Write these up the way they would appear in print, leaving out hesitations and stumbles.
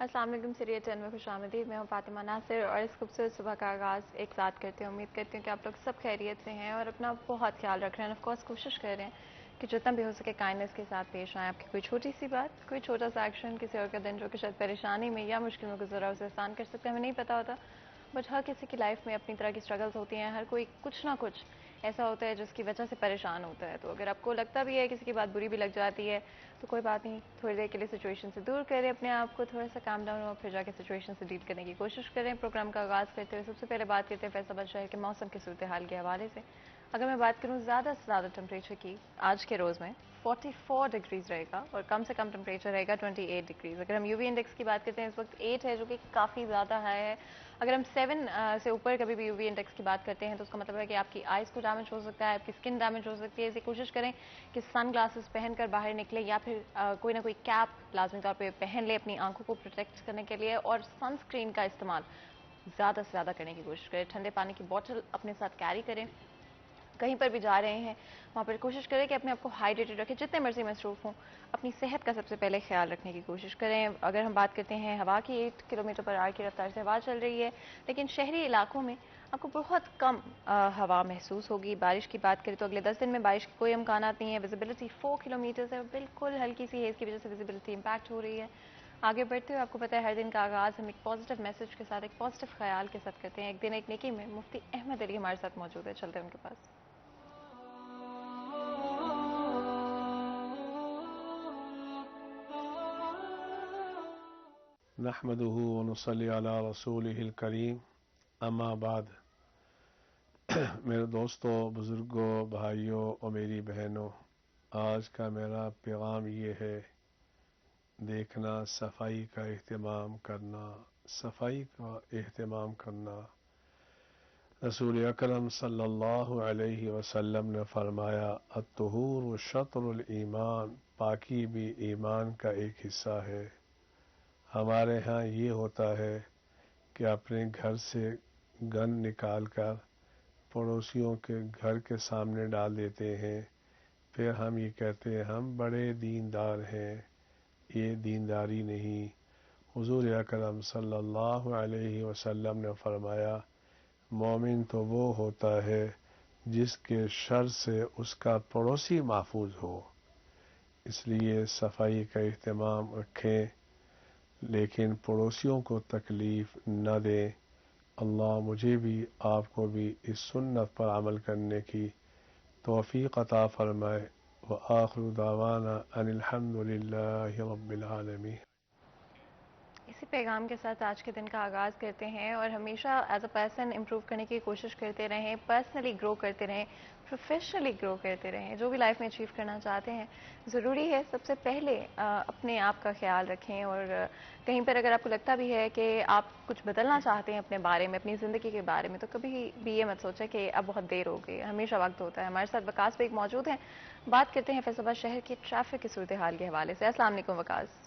अस्सलाम वालेकुम सीरियल 10 में खुश आमदीद। मैं हूँ फातिमा नासिर और इस खूबसूरत सुबह का आगाज़ एक साथ करते हैं। उम्मीद करती हूँ कि आप लोग सब खैरियत से हैं और अपना बहुत ख्याल रख रहे हैं। ऑफ कोर्स कोशिश कर रहे हैं कि जितना भी हो सके काइंडनेस के साथ पेश आएँ। आपकी कोई छोटी सी बात, कोई छोटा सा एक्शन किसी और का दिन जो कि शायद परेशानी में या मुश्किल में गुजरा उसे आसान कर सकते हैं, हमें नहीं पता होता। बट हर किसी की लाइफ में अपनी तरह की स्ट्रगल्स होती हैं। हर कोई कुछ ना कुछ ऐसा होता है जिसकी वजह से परेशान होता है। तो अगर आपको लगता भी है किसी की बात बुरी भी लग जाती है तो कोई बात नहीं, थोड़ी देर के लिए सिचुएशन से दूर करें अपने आप को, थोड़ा सा काम डाउन हो, फिर जाके सिचुएशन से डील करने की कोशिश करें। प्रोग्राम का आगाज़ करते हुए सबसे पहले बात करते हैं फैसलाबाद शहर के मौसम की सूरत हाल के हवाले से। अगर मैं बात करूँ ज़्यादा से ज़्यादा टेम्परेचर की आज के रोज़ में 44 डिग्रीज़ रहेगा और कम से कम टेम्परेचर रहेगा 28 डिग्रीज़। अगर हम यूवी इंडेक्स की बात करते हैं इस वक्त 8 है जो कि काफ़ी ज़्यादा हाई है। अगर हम 7 से ऊपर कभी भी यूवी इंडेक्स की बात करते हैं तो उसका मतलब है कि आपकी आइज़ को डैमेज हो सकता है, आपकी स्किन डैमेज हो सकती है। इसे कोशिश करें कि सन ग्लासेस पहनकर बाहर निकले या फिर कोई ना कोई कैप लाजमी तौर पे पहन ले अपनी आंखों को प्रोटेक्ट करने के लिए और सनस्क्रीन का इस्तेमाल ज़्यादा से ज़्यादा करने की कोशिश करें। ठंडे पानी की बोतल अपने साथ कैरी करें। कहीं पर भी जा रहे हैं वहाँ पर कोशिश करें कि अपने आप को हाइड्रेटेड रखें। जितने मर्जी मसरूफ़ हों अपनी सेहत का सबसे पहले ख्याल रखने की कोशिश करें। अगर हम बात करते हैं हवा की, 8 किलोमीटर पर आवर की रफ्तार से हवा चल रही है, लेकिन शहरी इलाकों में आपको बहुत कम हवा महसूस होगी। बारिश की बात करें तो अगले 10 दिन में बारिश के कोई इम्कानात नहीं है। विजिबिलिटी 4 किलोमीटर है और बिल्कुल हल्की सी हेज़ की वजह से विजिबिलिटी इम्पैक्ट हो रही है। आगे बढ़ते हुए आपको पता है हर दिन का आगाज़ हम एक पॉजिटिव मैसेज के साथ, एक पॉजिटिव ख्याल के साथ करते हैं। एक दिन एक नेकी में मुफ्ती अहमद अली हमारे साथ मौजूद है, चलते हैं उनके पास। नहमदुहु व नुसल्ली अला रसूलिहिल करीम, अम्मा बाद। मेरे दोस्तों, बुज़ुर्गों, भाइयों और मेरी बहनों, आज का मेरा पैगाम ये है, देखना सफाई का एहतमाम करना, सफाई का एहतमाम करना। रसूल अकरम सल्लल्लाहु अलैहि वसल्लम ने फरमाया, अत्तहूर शत्रुल ईमान, पाकी भी ईमान का एक हिस्सा है। हमारे यहाँ ये होता है कि अपने घर से गन निकाल कर पड़ोसियों के घर के सामने डाल देते हैं। फिर हम ये कहते हैं हम बड़े दीनदार हैं। ये दीनदारी नहीं। हुजूर अकरम सल्लल्लाहु अलैहि वसल्लम ने फरमाया, मोमिन तो वो होता है जिसके शर से उसका पड़ोसी महफूज हो। इसलिए सफाई का एहतमाम रखें, लेकिन पड़ोसियों को तकलीफ न दें। अल्लाह मुझे भी आपको भी इस सुन्नत पर अमल करने की तौफीक अता फरमाए। व आखिरु दावाना अनिल हम्दुलिल्लाहि रब्बिल आलमीन। इसी पैगाम के साथ आज के दिन का आगाज़ करते हैं और हमेशा एज अ पर्सन इम्प्रूव करने की कोशिश करते रहें, पर्सनली ग्रो करते रहें, प्रोफेशनली ग्रो करते रहें। जो भी लाइफ में अचीव करना चाहते हैं ज़रूरी है सबसे पहले अपने आप का ख्याल रखें। और कहीं पर अगर आपको लगता भी है कि आप कुछ बदलना चाहते हैं अपने बारे में, अपनी ज़िंदगी के बारे में, तो कभी भी ये मत सोचें कि अब बहुत देर हो गई। हमेशा वक्त होता है। हमारे साथ वकास बेग मौजूद हैं। बात करते हैं फैसलाबाद शहर की ट्रैफिक की सूरत हाल के हवाले से। अस्सलाम वालेकुम वकास।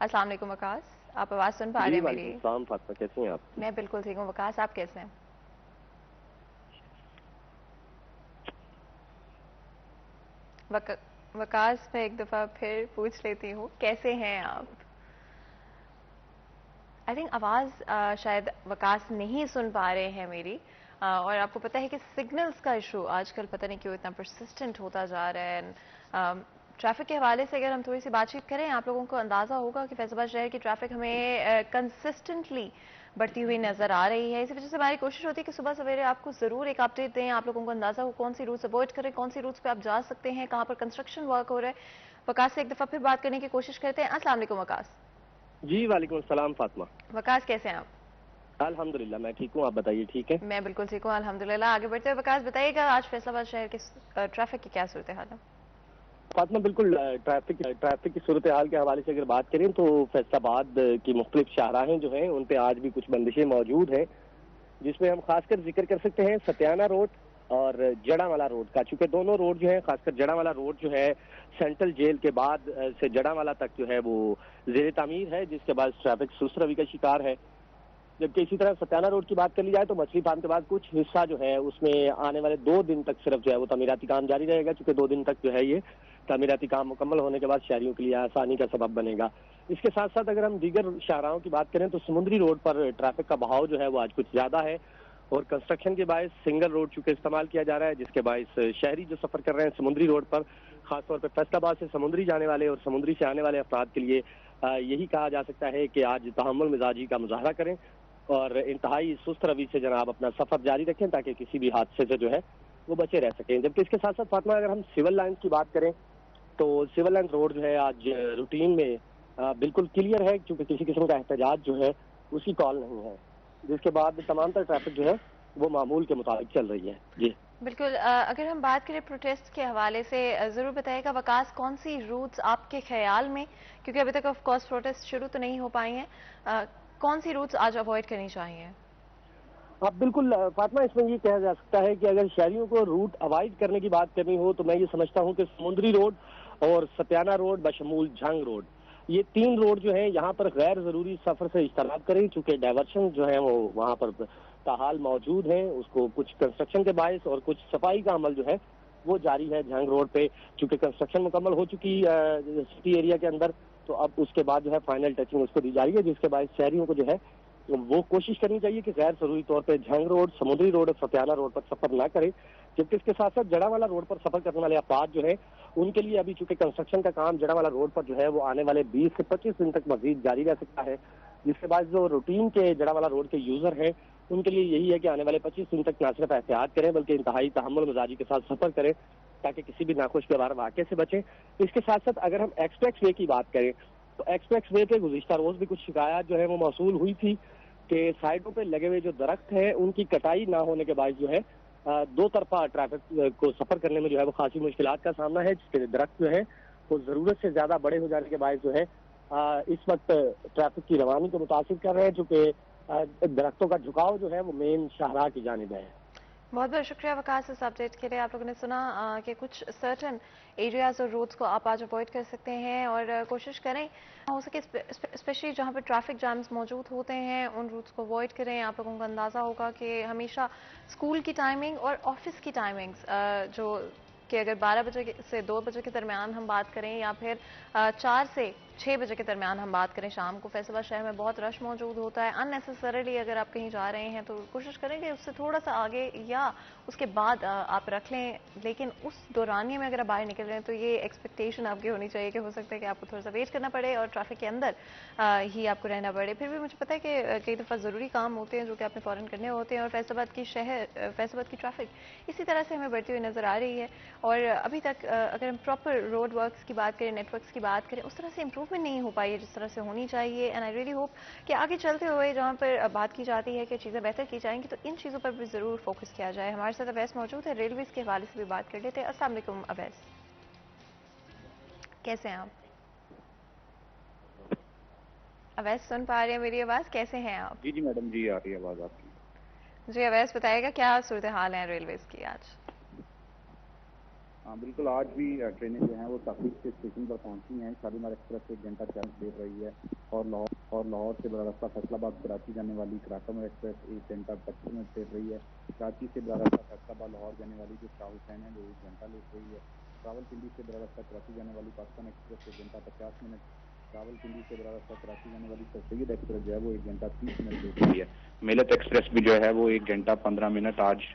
अस्सलाम वालेकुम वकास, आप आवाज़ सुन पा रहे हैं मेरी? वालेकुम सलाम फातिमा, कैसी हैं आप? मैं बिल्कुल ठीक हूँ। वकास आप कैसे हैं? वकास मैं एक दफ़ा फिर पूछ लेती हूँ, कैसे हैं आप? आई थिंक आवाज़ शायद वकास नहीं सुन पा रहे हैं मेरी। और आपको पता है कि सिग्नल्स का इशू आजकल पता नहीं क्यों इतना परसिस्टेंट होता जा रहा है। ट्रैफिक के हवाले से अगर हम थोड़ी सी बातचीत करें, आप लोगों को अंदाज़ा होगा कि फैसलाबाद शहर की ट्रैफिक हमें कंसिस्टेंटली बढ़ती हुई नज़र आ रही है। इसी वजह से हमारी कोशिश होती है कि सुबह सवेरे आपको ज़रूर एक अपडेट दें, आप लोगों को अंदाज़ा हो कौन सी रूट्स अवॉइड करें, कौन सी रूट्स पे आप जा सकते हैं, कहाँ पर कंस्ट्रक्शन वर्क हो रहा है। वकास से एक दफ़ा फिर बात करने की कोशिश करते हैं। अस्सलाम वालेकुम वकास। जी वालेकुम सलाम फातिमा। वकास कैसे हैं आप? अल्हम्दुलिल्लाह मैं ठीक हूँ, आप बताइए ठीक है? मैं बिल्कुल ठीक हूँ अल्हम्दुलिल्लाह। आगे बढ़ते हुए वकास बताइएगा आज फैसलाबाद शहर के ट्रैफिक की क्या सूरत हाल है? फातिमा बिल्कुल, ट्रैफिक की सूरत हाल के हवाले से अगर बात करें तो फैसलाबाद की मुख्तलिफ शाहराहें जो हैं उन पे आज भी कुछ बंदिशें मौजूद हैं, जिसमें हम खासकर जिक्र कर सकते हैं सत्याना रोड और जड़ावाला रोड का। चूंकि दोनों रोड जो है, खासकर जड़ावाला रोड जो है सेंट्रल जेल के बाद से जड़ावाला तक जो है वो ज़ेर तामीर है, जिसके बाद ट्रैफिक सुस्त रवि का शिकार है। जबकि इसी तरह सत्याना रोड की बात कर ली जाए तो मछली फार्म के बाद कुछ हिस्सा जो है उसमें आने वाले 2 दिन तक सिर्फ जो है वो तमीराती काम जारी रहेगा, क्योंकि 2 दिन तक जो है ये तमीराती काम मुकम्मल होने के बाद शहरियों के लिए आसानी का सबब बनेगा। इसके साथ साथ अगर हम दीगर शाहराहों की बात करें तो समुद्री रोड पर ट्रैफिक का बहाव जो है वो आज कुछ ज्यादा है, और कंस्ट्रक्शन के बायस सिंगल रोड चूंकि इस्तेमाल किया जा रहा है, जिसके बायस शहरी जो सफर कर रहे हैं समुद्री रोड पर, खासतौर पर फैसलाबाद से समुद्री जाने वाले और समुद्री से आने वाले अफराद के लिए यही कहा जा सकता है कि आज तहम्मुल मिजाजी का मुजाहरा करें और इंतहाई सुस्त रवि से जनाब अपना सफर जारी रखें ताकि किसी भी हादसे से जो है वो बचे रह सकें। जबकि इसके साथ साथ फातिमा अगर हम सिविल लाइन्स की बात करें तो सिविल लाइन रोड जो है आज रूटीन में बिल्कुल क्लियर है, क्योंकि किसी किस्म का एहतजाज जो है उसकी कॉल नहीं है, जिसके बाद तमाम तर ट्रैफिक जो है वो मामूल के मुताबिक चल रही है। जी बिल्कुल। अगर हम बात करें प्रोटेस्ट के हवाले से, ज़रूर बताइएगा वकास कौन सी रूट्स आपके ख्याल में, क्योंकि अभी तक ऑफ कोर्स प्रोटेस्ट शुरू तो नहीं हो पाई हैं, कौन सी रूट्स आज अवॉइड करनी चाहिए? अब बिल्कुल फातिमा, इसमें ये कहा जा सकता है कि अगर शहरियों को रूट अवॉइड करने की बात करनी हो तो मैं ये समझता हूँ कि समुद्री रोड और सत्याना रोड बशमूल झंग रोड, ये 3 रोड जो है यहाँ पर गैर जरूरी सफर से इज्तनाब करें, चूंकि डाइवर्शन जो है वो वहाँ पर ताहाल मौजूद है, उसको कुछ कंस्ट्रक्शन के बायस और कुछ सफाई का अमल जो है वो जारी है झंग रोड पे, चूंकि कंस्ट्रक्शन मुकम्मल हो चुकी सिटी एरिया के अंदर, तो अब उसके बाद जो है फाइनल टचिंग उसको दी जा रही है, जिसके बाद शहरियों को जो है वो कोशिश करनी चाहिए कि गैर जरूरी तौर पे झंग रोड, समुद्री रोड और सत्याना रोड पर सफर ना करें। जबकि इसके साथ साथ जड़ावाला रोड पर सफर करने वाले अफराद जो है उनके लिए अभी चूंकि कंस्ट्रक्शन का काम जड़ावाला रोड पर जो है वो आने वाले 20 से 25 दिन तक मजीद जारी रह सकता है, जिसके बाद जो रूटीन के जड़ावाला रोड के यूजर हैं उनके लिए यही है कि आने वाले 25 दिन तक ना सिर्फ एहतियात करें बल्कि इंतहाई तहम्मुल मिजाजी के साथ सफर करें ताकि किसी भी नाखुशगवार वाक़े से बचें। इसके साथ साथ अगर हम एक्सप्रेस वे की बात करें तो एक्सप्रेस वे पे गुज़िश्ता रोज भी कुछ शिकायत जो है वो मौसूल हुई थी कि साइडों पे लगे हुए जो दरख्त हैं उनकी कटाई ना होने के बाद जो है 2 तरफा ट्रैफिक को सफर करने में जो है वो खासी मुश्किलात का सामना है, जिसके दरख्त जो है वो जरूरत से ज्यादा बड़े हो जाने के बाद जो है इस वक्त ट्रैफिक की रवानी को मुतासिर कर रहे हैं, चूंकि दरख्तों का झुकाव जो है वो मेन शाहराह की जानिब है। बहुत बहुत शुक्रिया वकास इस अपडेट के लिए। आप लोगों ने सुना कि कुछ सर्टन एरियाज और रोड्स को आप आज अवॉइड कर सकते हैं और कोशिश करें हो सके स्पेशली जहां पर ट्रैफिक जैम्स मौजूद होते हैं उन रूट्स को अवॉइड करें। आप लोगों को अंदाज़ा होगा कि हमेशा स्कूल की टाइमिंग और ऑफिस की टाइमिंग्स जो कि अगर 12 बजे से 2 बजे के दरमियान हम बात करें या फिर 4 से 6 बजे के दरमियान हम बात करें शाम को, फैसलाबाद शहर में बहुत रश मौजूद होता है। अननेसेसरीली अगर आप कहीं जा रहे हैं तो कोशिश करेंगे उससे थोड़ा सा आगे या उसके बाद आप रख लें, लेकिन उस दौरानिए में अगर आप बाहर निकल रहे हैं तो ये एक्सपेक्टेशन आपकी होनी चाहिए कि हो सकता है कि आपको थोड़ा सा वेट करना पड़े और ट्रैफिक के अंदर ही आपको रहना पड़े। फिर भी मुझे पता है कि कई दफ़ा ज़रूरी काम होते हैं जो कि आपने फ़ौरन करने होते हैं और फैसलाबाद की ट्रैफिक इसी तरह से हमें बढ़ती हुई नज़र आ रही है। और अभी तक अगर हम प्रॉपर रोड वर्क्स की बात करें, नेटवर्क्स की बात करें, उस तरह से इम्प्रूवमेंट नहीं हो पाई है जिस तरह से होनी चाहिए। एंड आई रियली होप कि आगे चलते हुए जहाँ पर बात की जाती है कि चीज़ें बेहतर की जाएंगी तो इन चीज़ों पर भी ज़रूर फोकस किया जाए। हमारे साथ अवैस मौजूद है, रेलवेज़ के हवाले से भी बात कर लेते हैं। अस्सलाम वालेकुम अवैस, कैसे हैं आप? अवैस सुन पा रहे हैं मेरी आवाज़? कैसे हैं आप? जी मैडम जी, आ रही है आवाज़ आपकी। जी अवैस बताइएगा क्या सूरत हाल है रेलवेज़ की आज? हाँ बिल्कुल, आज भी ट्रेनें जो हैं वो ताकीद से स्टेशन पर पहुंची हैं। शालीमार एक्सप्रेस 1 घंटा 40 देर रही है और लाहौर से बरास्ता फैसलाबाद कराची जाने वाली करातम एक्सप्रेस 1 घंटा 25 मिनट देर रही है। कराची से बरास्ता फैसलाबाद लाहौर जाने वाली जो शाह हुसैन है वो 1 घंटा लेट रही है। रावलपिंडी से बरास्ता कराची जाने वाली पाकिस्तान एक्सप्रेस 1 घंटा 50 मिनट, रावलपिंडी से बरास्ता कराची जाने वाली सर सैयद एक्सप्रेस जो है वो 1 घंटा 30 मिनट लेट रही है। मेलत एक्सप्रेस भी जो है वो 1 घंटा 15 मिनट आज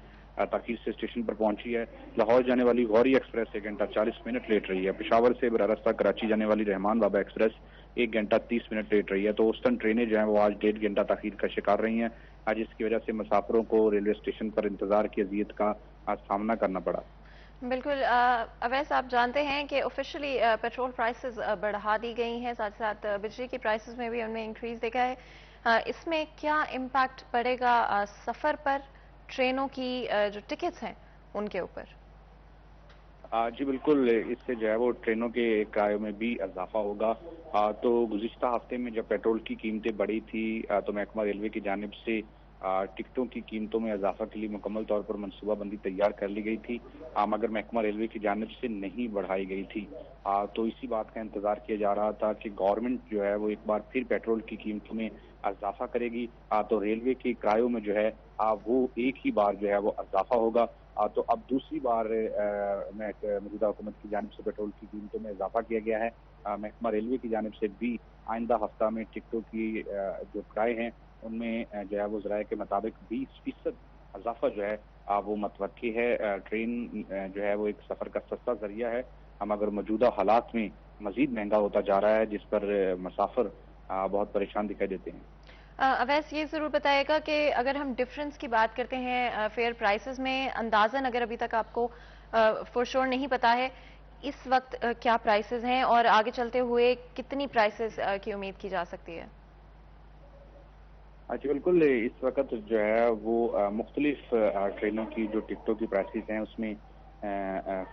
ताकीद से स्टेशन पर पहुंची है। लाहौर जाने वाली गौरी एक्सप्रेस 1 घंटा 40 मिनट लेट रही है। पेशावर से बरास्ता कराची जाने वाली रहमान बाबा एक्सप्रेस 1 घंटा 30 मिनट लेट रही है। तो औसतन ट्रेनें जो हैं वो आज 1.5 घंटा ताखीर का शिकार रही हैं। आज इसकी वजह से मुसाफिरों को रेलवे स्टेशन पर इंतजार की अजियत का आज सामना करना पड़ा। बिल्कुल अवैस, आप जानते हैं कि ऑफिशियली पेट्रोल प्राइसेस बढ़ा दी गई हैं, साथ साथ बिजली की प्राइसेस में भी हमने इंक्रीज देखा है। इसमें क्या इम्पैक्ट पड़ेगा सफ़र पर, ट्रेनों की जो टिकट्स हैं उनके ऊपर? जी बिल्कुल, इससे जो है वो ट्रेनों के किराए में भी इजाफा होगा। तो गुज़िश्ता हफ्ते में जब पेट्रोल की कीमतें बढ़ी थी तो महकमा रेलवे की जानिब से टिकटों की कीमतों में इजाफा के लिए मुकम्मल तौर पर मनसूबा बंदी तैयार कर ली गई थी, मगर महकमा रेलवे की जानिब से नहीं बढ़ाई गई थी। तो इसी बात का इंतजार किया जा रहा था कि गवर्नमेंट जो है वो एक बार फिर पेट्रोल की कीमतों में इजाफा करेगी, तो रेलवे के किरायों में जो है वो एक ही बार जो है वो इजाफा होगा। तो अब दूसरी बार मौजूदा हुकूमत की जानिब से पेट्रोल की कीमतों में इजाफा किया गया है। महकमा रेलवे की जानिब से भी आइंदा हफ्ता में टिकटों की जो किराए हैं उनमें जो है वो ज़राए के मुताबिक 20% इजाफा जो है वो मतवक्की है। ट्रेन जो है वो एक सफ़र का सस्ता जरिया है, मगर मौजूदा हालात में मजीद महंगा होता जा रहा है, जिस पर मुसाफिर बहुत परेशान दिखाई देते हैं। अवैस ये ज़रूर बताइएगा कि अगर हम डिफरेंस की बात करते हैं फेयर प्राइसेस में, अंदाज़न अगर अभी तक आपको फॉर श्योर नहीं पता है इस वक्त क्या प्राइसेस हैं और आगे चलते हुए कितनी प्राइसेस की उम्मीद की जा सकती है? जी बिल्कुल, इस वक्त जो है वो मुख्तलिफ ट्रेनों की जो टिकटों की प्राइसेस हैं उसमें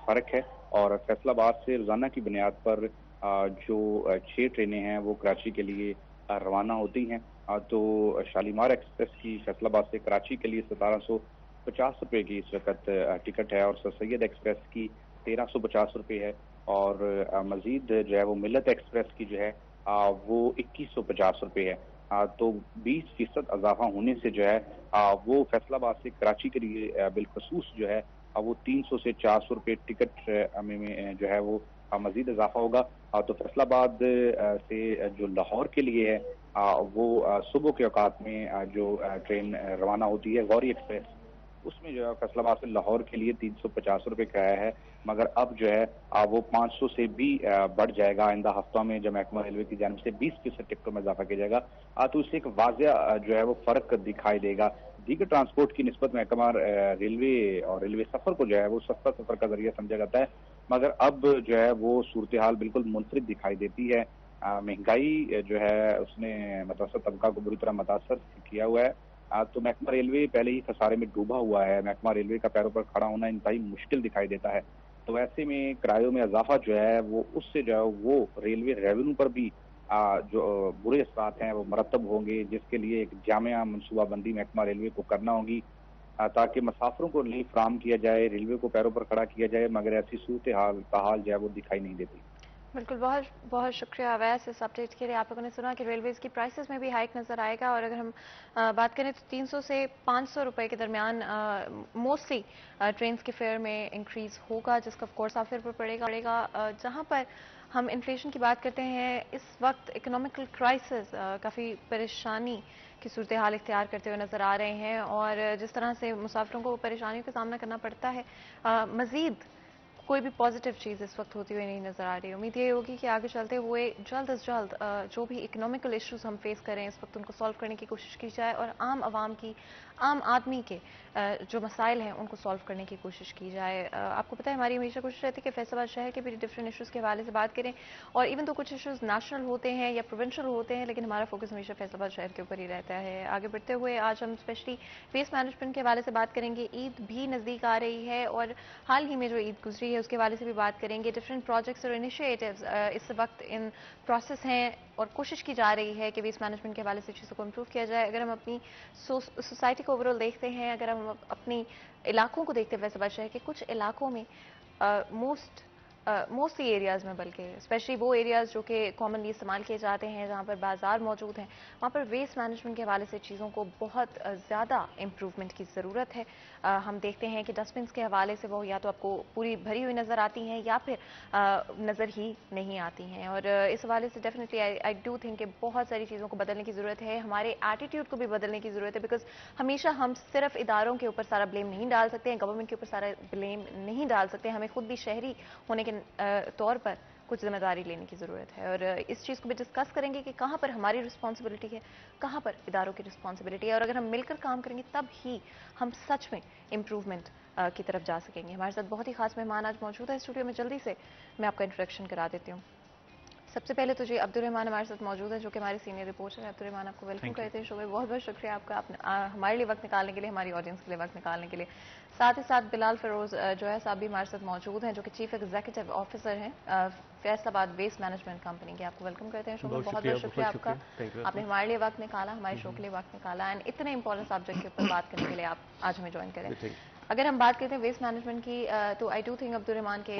फ़र्क है, और फैसलाबाद से रोज़ाना की बुनियाद पर जो 6 ट्रेनें हैं वो कराची के लिए रवाना होती हैं। तो शालीमार एक्सप्रेस की फैसलाबाद से कराची के लिए 1750 रुपये की इस वक्त टिकट है, और सर सैयद एक्सप्रेस की 1350 रुपये है, और मजीद जो है वो मिल्लत एक्सप्रेस की जो है वो 2150 रुपये है। तो 20% इजाफा होने से जो है वो फैसलाबाद से कराची के लिए बिलखसूस जो है वो 300 से 400 रुपये टिकट में जो है वो मजीद इजाफा होगा। तो फैसलाबाद से जो लाहौर के लिए है वो सुबह के औकात में जो ट्रेन रवाना होती है गौरी एक्सप्रेस, उसमें जो है फैसलाबाद से लाहौर के लिए 350 रुपये किराया है, मगर अब जो है वो 500 से भी बढ़ जाएगा आइंदा हफ्तों में, जब महकमा रेलवे की जानिब से 20% टिकटों में इजाफा किया जाएगा। तो इससे एक वाज़ह जो है वो फर्क दिखाई देगा। दीगर ट्रांसपोर्ट की निस्बत महकमा रेलवे और रेलवे सफर को जो है वो सस्ता सफर का जरिया समझा जाता है, मगर अब जो है वो सूरत हाल बिल्कुल मुनफरिद दिखाई देती है। महंगाई जो है उसने मतवसत तबका को बुरी तरह मुतासर किया हुआ है। तो महकमा रेलवे पहले ही खसारे में डूबा हुआ है। महकमा रेलवे का पैरों पर खड़ा होना इंतहाई मुश्किल दिखाई देता है। तो ऐसे में किरायों में इजाफा जो है वो उससे जो है वो रेलवे रेवेन्यू पर भी जो बुरे असरात हैं वो मरतब होंगे, जिसके लिए एक जामिया मनसूबाबंदी महकमा रेलवे को करना होगी, ताकि मुसाफिरों को नहीं फराहम किया जाए, रेलवे को पैरों पर खड़ा किया जाए, मगर ऐसी सूरत हाल जो है वो दिखाई नहीं देती। बिल्कुल, बहुत बहुत शुक्रिया अवैस इस अपडेट के लिए। आप लोगों ने सुना कि रेलवेज की प्राइसेस में भी हाइक नज़र आएगा, और अगर हम बात करें तो 300 से 500 रुपए के दरमियान मोस्टली ट्रेन के फेयर में इंक्रीज़ होगा, जिसका ऑफ कोर्स मुसाफिर पर पड़ेगा। जहां पर हम इन्फ्लेशन की बात करते हैं, इस वक्त इकोनॉमिकल क्राइसिस काफ़ी परेशानी की सूरत हाल इख्तियार करते हुए नज़र आ रहे हैं, और जिस तरह से मुसाफिरों को परेशानियों का सामना करना पड़ता है, मज़ीद कोई भी पॉजिटिव चीज़ इस वक्त होती हुई नहीं नज़र आ रही। उम्मीद ये होगी कि आगे चलते हुए जल्द अज जल्द जो भी इकोनॉमिकल इश्यूज हम फेस करें इस वक्त उनको सॉल्व करने की कोशिश की जाए, और आम आवाम की, आम आदमी के जो मसाइल हैं उनको सॉल्व करने की कोशिश की जाए। आपको पता है हमारी हमेशा कोशिश रहती है कि फैसलाबाद शहर के भी डिफरेंट इशूज़ के हवाले से बात करें, और इवन तो कुछ इशूज़ नेशनल होते हैं या प्रोविंशियल होते हैं, लेकिन हमारा फोकस हमेशा फैसलाबाद शहर के ऊपर ही रहता है। आगे बढ़ते हुए आज हम स्पेशली वेस्ट मैनेजमेंट के हवाले से बात करेंगे। ईद भी नज़दीक आ रही है, और हाल ही में जो ईद गुजरी है उसके हवाले से भी बात करेंगे। डिफरेंट प्रोजेक्ट्स और इनिशिएटिव्स इस वक्त इन प्रोसेस हैं, और कोशिश की जा रही है कि वेस्ट मैनेजमेंट के हवाले से चीज़ों को इम्प्रूव किया जाए। अगर हम अपनी सोसाइटी को ओवरऑल देखते हैं, अगर हम अपनी इलाकों को देखते हैं, फैसलाबाद शहर के कुछ इलाकों में मोस्टली एरियाज़ में, बल्कि स्पेशली वो एरियाज़ जो कि कॉमनली इस्तेमाल किए जाते हैं, जहाँ पर बाज़ार मौजूद हैं, वहाँ पर वेस्ट मैनेजमेंट के हवाले से चीज़ों को बहुत ज़्यादा इम्प्रूवमेंट की ज़रूरत है। हम देखते हैं कि डस्टबिन्स के हवाले से वो या तो आपको पूरी भरी हुई नज़र आती हैं या फिर नज़र ही नहीं आती हैं, और इस हवाले से डेफिनेटली आई डू थिंक कि बहुत सारी चीज़ों को बदलने की ज़रूरत है। हमारे एटीट्यूड को भी बदलने की ज़रूरत है, बिकॉज हमेशा हम सिर्फ इदारों के ऊपर सारा ब्लेम नहीं डाल सकते हैं, गवर्नमेंट के ऊपर सारा ब्लेम नहीं डाल सकते। हमें खुद भी शहरी होने के तौर पर कुछ जिम्मेदारी लेने की ज़रूरत है, और इस चीज़ को भी डिस्कस करेंगे कि कहाँ पर हमारी रिस्पॉन्सिबिलिटी है, कहाँ पर इदारों की रिस्पॉन्सिबिलिटी है, और अगर हम मिलकर काम करेंगे तब ही हम सच में इम्प्रूवमेंट की तरफ जा सकेंगे। हमारे साथ बहुत ही खास मेहमान आज मौजूद है स्टूडियो में। जल्दी से मैं आपका इंट्रोडक्शन करा देती हूँ। सबसे पहले तो जी अब्दुर्रहमान हमारे साथ मौजूद है, जो कि हमारे सीनियर रिपोर्टर हैं। अब्दुर्रहमान, आपको वेलकम करते हैं शो में। बहुत बहुत शुक्रिया आपका, हमारे लिए वक्त निकालने के लिए, हमारी ऑडियंस के लिए वक्त निकालने के लिए। साथ ही साथ बिलाल फिरोज जो है साहब भी हमारे साथ मौजूद हैं, जो कि चीफ एग्जीक्यूटिव ऑफिसर हैं फैसलाबाद वेस्ट मैनेजमेंट कंपनी के। आपको वेलकम करते हैं शो में। बहुत बहुत शुक्रिया आपका, आपने हमारे लिए वक्त निकाला, हमारे शो के लिए वक्त निकाला, एंड इतने इंपॉर्टेंट सब्जेक्ट के ऊपर बात करने के लिए आप आज हमें ज्वाइन करें। अगर हम बात करते हैं वेस्ट मैनेजमेंट की, तो आई डू थिंक अब्दुर्रहमान के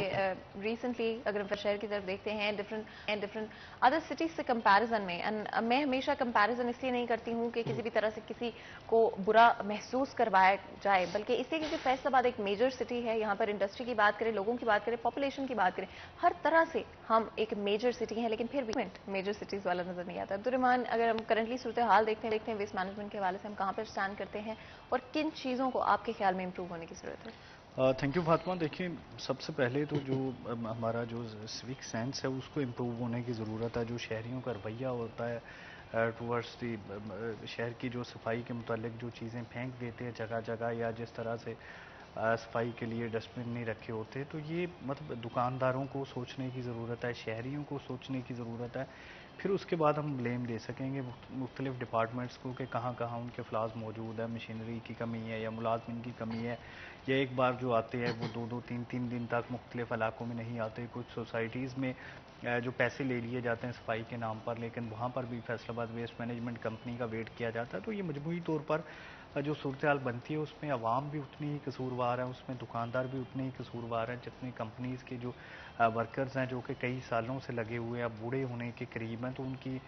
रिसेंटली अगर हम शहर की तरफ देखते हैं डिफरेंट अदर सिटीज से कंपैरिजन में, एंड मैं हमेशा कंपैरिजन इसलिए नहीं करती हूँ कि किसी भी तरह से किसी को बुरा महसूस करवाया जाए, बल्कि इसलिए क्योंकि फैसलाबाद एक मेजर सिटी है। यहाँ पर इंडस्ट्री की बात करें, लोगों की बात करें, पॉपुलेशन की बात करें, हर तरह से हम एक मेजर सिटी है, लेकिन फिर भी मेजर सिटीज वाला नजर नहीं आता। अब्दुर्रहमान, अगर हम करंटली सूरत हाल देखते हैं वेस्ट मैनेजमेंट के हवाले से, हम कहाँ पर स्टैंड करते हैं और किन चीज़ों को आपके ख्याल में इंप्रूव होने की जरूरत है? Thank you Fatima. देखिए, सबसे पहले तो जो हमारा जो सिविक सेंस है उसको इम्प्रूव होने की ज़रूरत है। जो शहरियों का रवैया होता है टूवर्ड्स दी शहर की जो सफाई के मुतालिक जो चीज़ें फेंक देते हैं जगह जगह, या जिस तरह से सफाई के लिए डस्टबिन नहीं रखे होते, तो ये मतलब दुकानदारों को सोचने की ज़रूरत है, शहरियों को सोचने की ज़रूरत है। फिर उसके बाद हम ब्लेम दे सकेंगे मुख्तलिफ डिपार्टमेंट्स को कि कहाँ कहाँ उनके फ्लाज मौजूद है, मशीनरी की कमी है या मुलाजमिन की कमी है, या एक बार जो आते हैं वो दो दो तीन तीन दिन तक मुख्तलिफ इलाकों में नहीं आते। कुछ सोसाइटीज़ में जो पैसे ले लिए जाते हैं सफाई के नाम पर, लेकिन वहाँ पर भी फैसलाबाद वेस्ट मैनेजमेंट कंपनी का वेट किया जाता है। तो ये मजमूई तौर पर जो सूरत हाल बनती है उसमें अवाम भी उतनी ही कसूरवार है, उसमें दुकानदार भी उतने ही कसूरवार हैं, जितने कंपनीज़ के जो वर्कर्स हैं जो कि कई सालों से लगे हुए हैं, बूढ़े होने के करीब हैं, तो उनकी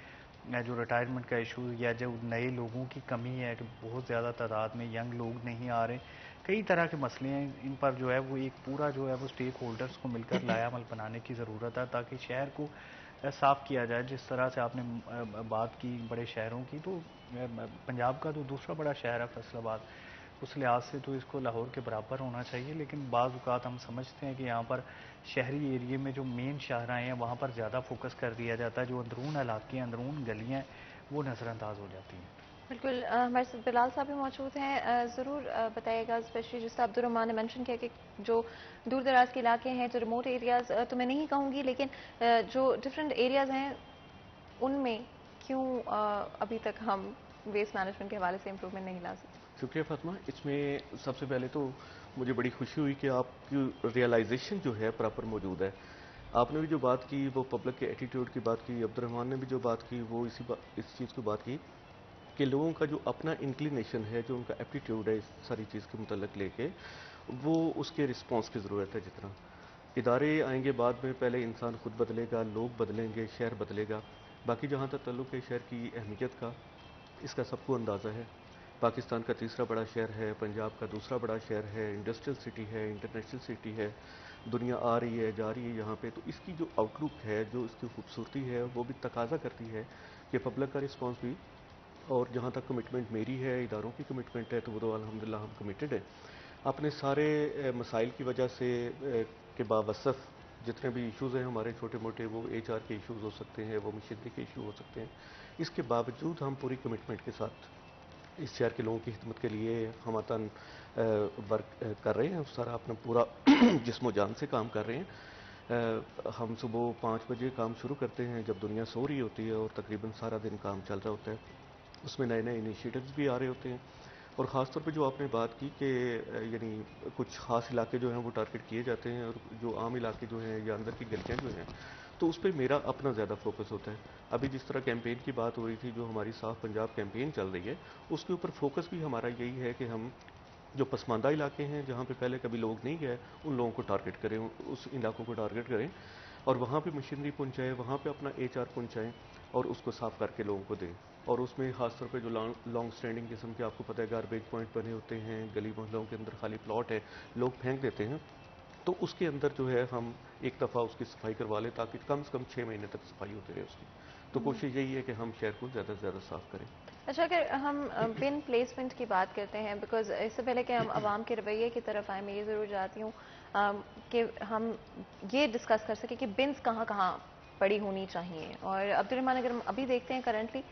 जो रिटायरमेंट का इशू या जो नए लोगों की कमी है कि बहुत ज़्यादा तादाद में यंग लोग नहीं आ रहे, कई तरह के मसले हैं। इन पर जो है वो एक पूरा जो है वो स्टेक होल्डर्स को मिलकर लाया अमल बनाने की ज़रूरत है, ताकि शहर को साफ़ किया जाए। जिस तरह से आपने बात की बड़े शहरों की, तो पंजाब का जो दूसरा बड़ा शहर है फैसलाबाद, उस लिहाज से तो इसको लाहौर के बराबर होना चाहिए, लेकिन बाज़ औक़ात हम समझते हैं कि यहाँ पर शहरी एरिए में जो मेन शाहराएँ हैं वहाँ पर ज़्यादा फोकस कर दिया जाता है, जो अंदरून इलाके हैं, अंदरून गलियाँ हैं, वो नज़रअंदाज हो जाती हैं। बिल्कुल, हमारे साथ बिलाल साहब भी मौजूद हैं। ज़रूर बताइएगा, स्पेशली जिस तरह अब्दुर्रहमान ने मेंशन किया कि जो दूर दराज के इलाके हैं, जो रिमोट एरियाज़, तो मैं नहीं कहूँगी, लेकिन जो डिफरेंट एरियाज़ हैं उनमें क्यों अभी तक हम वेस्ट मैनेजमेंट के हवाले से इम्प्रूवमेंट नहीं ला सकते? शुक्रिया फातिमा। इसमें सबसे पहले तो मुझे बड़ी खुशी हुई कि आपकी रियलाइजेशन जो है प्रॉपर मौजूद है। आपने भी जो बात की वो पब्लिक के एटीट्यूड की बात की, अब्दुर्रहमान ने भी जो बात की वो इस चीज़ की बात की कि लोगों का जो अपना इंक्लिनेशन है, जो उनका एप्टीट्यूड है इस सारी चीज़ के मुतल्लिक लेके, वो उसके रिस्पॉन्स की ज़रूरत है। जितना इदारे आएंगे बाद में, पहले इंसान खुद बदलेगा, लोग बदलेंगे, शहर बदलेगा। बाकी जहाँ तक ताल्लुक़ है शहर की अहमियत का, इसका सबको अंदाज़ा है। पाकिस्तान का तीसरा बड़ा शहर है, पंजाब का दूसरा बड़ा शहर है, इंडस्ट्रियल सिटी है, इंटरनेशनल सिटी है, दुनिया आ रही है जा रही है यहाँ पे। तो इसकी जो आउटलुक है, जो इसकी खूबसूरती है, वो भी तकाजा करती है कि पब्लिक का रिस्पॉन्स भी, और जहाँ तक कमिटमेंट मेरी है, इदारों की कमिटमेंट है, तो वो तो अल्हम्दुलिल्लाह हम कमिटेड है। अपने सारे मसाइल की वजह से के बावसफ़ जितने भी इश्यूज़ हैं हमारे छोटे मोटे, वो HR के इश्यूज़ हो सकते हैं, वो मशीनरी के इशू हो सकते हैं, इसके बावजूद हम पूरी कमिटमेंट के साथ इस शहर के लोगों की खिदमत के लिए हम वतन वर्क कर रहे हैं। सारा अपना पूरा जिस्म जान से काम कर रहे हैं। हम सुबह 5 बजे काम शुरू करते हैं जब दुनिया सो रही होती है, और तकरीबन सारा दिन काम चल रहा होता है। उसमें नए नए इनिशिएटिव्स भी आ रहे होते हैं, और ख़ास तौर पे जो आपने बात की कि यानी कुछ ख़ास इलाके जो हैं वो टारगेट किए जाते हैं, और जो आम इलाके जो हैं या अंदर की गलियाँ जो हैं, तो उस पर मेरा अपना ज़्यादा फोकस होता है। अभी जिस तरह कैंपेन की बात हो रही थी, जो हमारी साफ पंजाब कैंपेन चल रही है, उसके ऊपर फोकस भी हमारा यही है कि हम जो पसमानदा इलाके हैं, जहाँ पे पहले कभी लोग नहीं गए, उन लोगों को टारगेट करें, उस इलाकों को टारगेट करें, और वहाँ पे मशीनरी पहुँचाएँ, वहाँ पे अपना HR पहुँचाएँ, और उसको साफ़ करके लोगों को दें। और उसमें ख़ास तौर पे जो लॉन्ग स्टैंडिंग किस्म के, आपको पता है, गार्बेज पॉइंट बने होते हैं, गली मोहल्लों के अंदर खाली प्लॉट है, लोग फेंक देते हैं, तो उसके अंदर जो है हम एक दफ़ा उसकी सफाई करवा लें, ताकि कम से कम 6 महीने तक सफाई होती रहे उसकी। तो कोशिश यही है कि हम शहर को ज़्यादा से ज़्यादा साफ़ करें। अच्छा, अगर हम बिन प्लेसमेंट की बात करते हैं, बिकॉज इससे पहले कि हम आवाम के रवैये की तरफ आए, मैं ये ज़रूर चाहती हूँ कि हम ये डिस्कस कर सकें कि बिन्स कहाँ कहाँ पड़ी होनी चाहिए। और अब्दुर्रहमान, अगर हम अभी देखते हैं करंटली,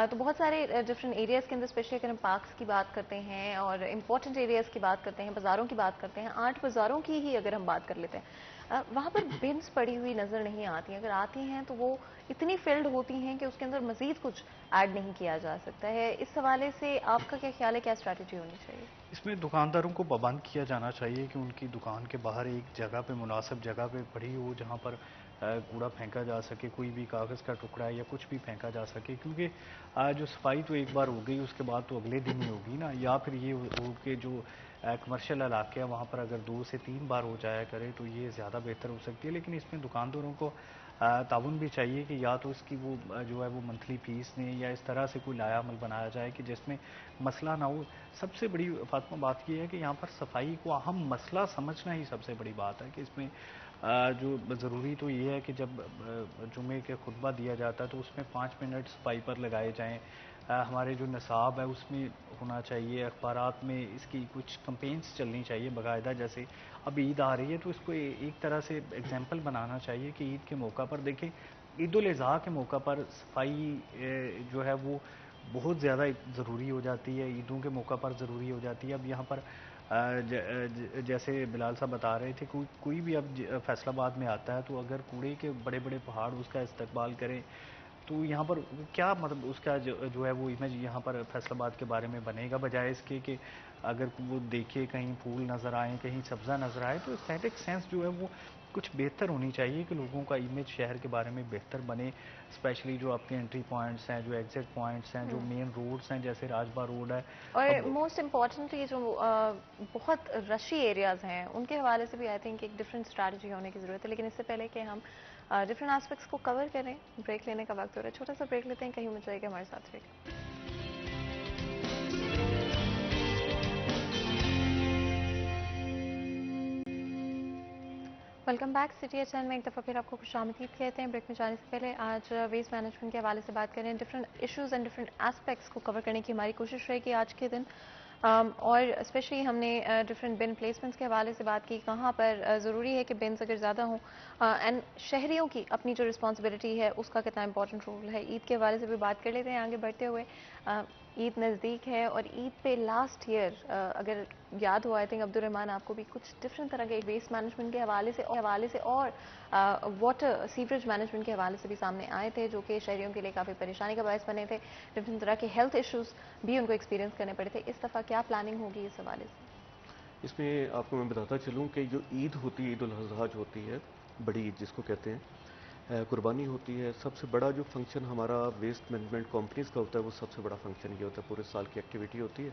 तो बहुत सारे डिफरेंट एरियाज़ के अंदर, स्पेशली अगर हम पार्क्स की बात करते हैं और इम्पॉर्टेंट एरियाज़ की बात करते हैं, बाज़ारों की बात करते हैं, 8 बाज़ारों की ही अगर हम बात कर लेते हैं, वहाँ पर बिन्स पड़ी हुई नज़र नहीं आती हैं, अगर आती हैं तो वो इतनी फिल्ड होती हैं कि उसके अंदर मज़ीद कुछ ऐड नहीं किया जा सकता है। इस हवाले से आपका क्या ख्याल है, क्या स्ट्रैटेजी होनी चाहिए? इसमें दुकानदारों को पाबंद किया जाना चाहिए कि उनकी दुकान के बाहर एक जगह पे, मुनासिब जगह पे पड़ी हो जहाँ पर कूड़ा फेंका जा सके, कोई भी कागज़ का टुकड़ा या कुछ भी फेंका जा सके, क्योंकि जो सफाई तो एक बार हो गई उसके बाद तो अगले दिन ही होगी ना। या फिर ये हो कि जो कमर्शियल इलाके हैं वहाँ पर अगर 2 से 3 बार हो जाया करे तो ये ज़्यादा बेहतर हो सकती है। लेकिन इसमें दुकानदारों को ताउन भी चाहिए कि या तो इसकी वो जो है वो मंथली फीस दें या इस तरह से कोई लाया अमल बनाया जाए कि जिसमें मसला ना हो। सबसे बड़ी फातिमा बात ये है कि यहाँ पर सफाई को अहम मसला समझना ही सबसे बड़ी बात है कि इसमें जो ज़रूरी तो ये है कि जब जुमे के खुतबा दिया जाता है तो उसमें 5 मिनट सफाई पर लगाए जाएँ। हमारे जो निसाब है उसमें होना चाहिए, अखबारात में इसकी कुछ कंपेन्स चलनी चाहिए बाकायदा। जैसे अब ईद आ रही है तो इसको एक तरह से एग्जाम्पल बनाना चाहिए कि ईद के मौका पर देखें, ईद उल अज़हा के मौका पर सफाई जो है वो बहुत ज़्यादा ज़रूरी हो जाती है, ईदों के मौका पर ज़रूरी हो जाती है। अब यहाँ पर जैसे बिलाल साहब बता रहे थे, कोई भी अब फैसलाबाद में आता है तो अगर कूड़े के बड़े बड़े पहाड़ उसका इस्तकबाल करें तो यहाँ पर क्या मतलब उसका जो है वो इमेज यहाँ पर फैसलाबाद के बारे में बनेगा, बजाय इसके कि अगर वो देखे कहीं फूल नज़र आए, कहीं सब्ज़ा नज़र आए। तो एस्थेटिक सेंस जो है वो कुछ बेहतर होनी चाहिए कि लोगों का इमेज शहर के बारे में बेहतर बने। स्पेशली जो आपके एंट्री पॉइंट्स हैं, जो एग्जिट पॉइंट्स हैं, जो मेन रोड्स हैं जैसे राजबाग रोड है। और अब मोस्ट इम्पॉर्टेंट ये जो बहुत रशी एरियाज़ हैं उनके हवाले से भी आई थिंक एक डिफरेंट स्ट्रैटेजी होने की ज़रूरत है। लेकिन इससे पहले कि हम डिफरेंट एस्पेक्ट्स को कवर करें, ब्रेक लेने का वक्त हो रहा है। छोटा सा ब्रेक लेते हैं, कहीं मत जाइएगा, हमारे साथ रहिएगा। Welcome back. सिटी चैनल में एक दफ़ा फिर आपको खुशामदीद कहते हैं। ब्रेक में जाने से पहले आज वेस्ट मैनेजमेंट के हवाले से बात करें, different issues and different aspects को कवर करने की हमारी कोशिश रहेगी आज के दिन। और स्पेशली हमने डिफरेंट बिन प्लेसमेंट्स के हवाले से बात की, कहाँ पर ज़रूरी है कि बिन्स अगर ज़्यादा हों, एंड शहरियों की अपनी जो रिस्पॉन्सिबिलिटी है उसका कितना इंपॉर्टेंट रोल है। ईद के हवाले से भी बात कर लेते हैं आगे बढ़ते हुए। ईद नज़दीक है और ईद पे लास्ट ईयर अगर याद हो, आई थिंक अब्दुर्रहमान आपको भी कुछ डिफरेंट तरह के वेस्ट मैनेजमेंट के हवाले से और वाटर सीवरेज मैनेजमेंट के हवाले से भी सामने आए थे, जो कि शहरियों के लिए काफ़ी परेशानी का बायस बने थे। डिफरेंट तरह के हेल्थ इश्यूज़ भी उनको एक्सपीरियंस करने पड़े थे। इस दफ़ा क्या प्लानिंग होगी इस हवाले से? इसमें आपको मैं बताता चलूँ कि जो ईद होती है, ईद उल अज़हा जो होती है, बड़ी ईद जिसको कहते हैं, कुर्बानी होती है। सबसे बड़ा जो फंक्शन हमारा वेस्ट मैनेजमेंट कंपनीज़ का होता है, वो सबसे बड़ा फंक्शन ये होता है। पूरे साल की एक्टिविटी होती है।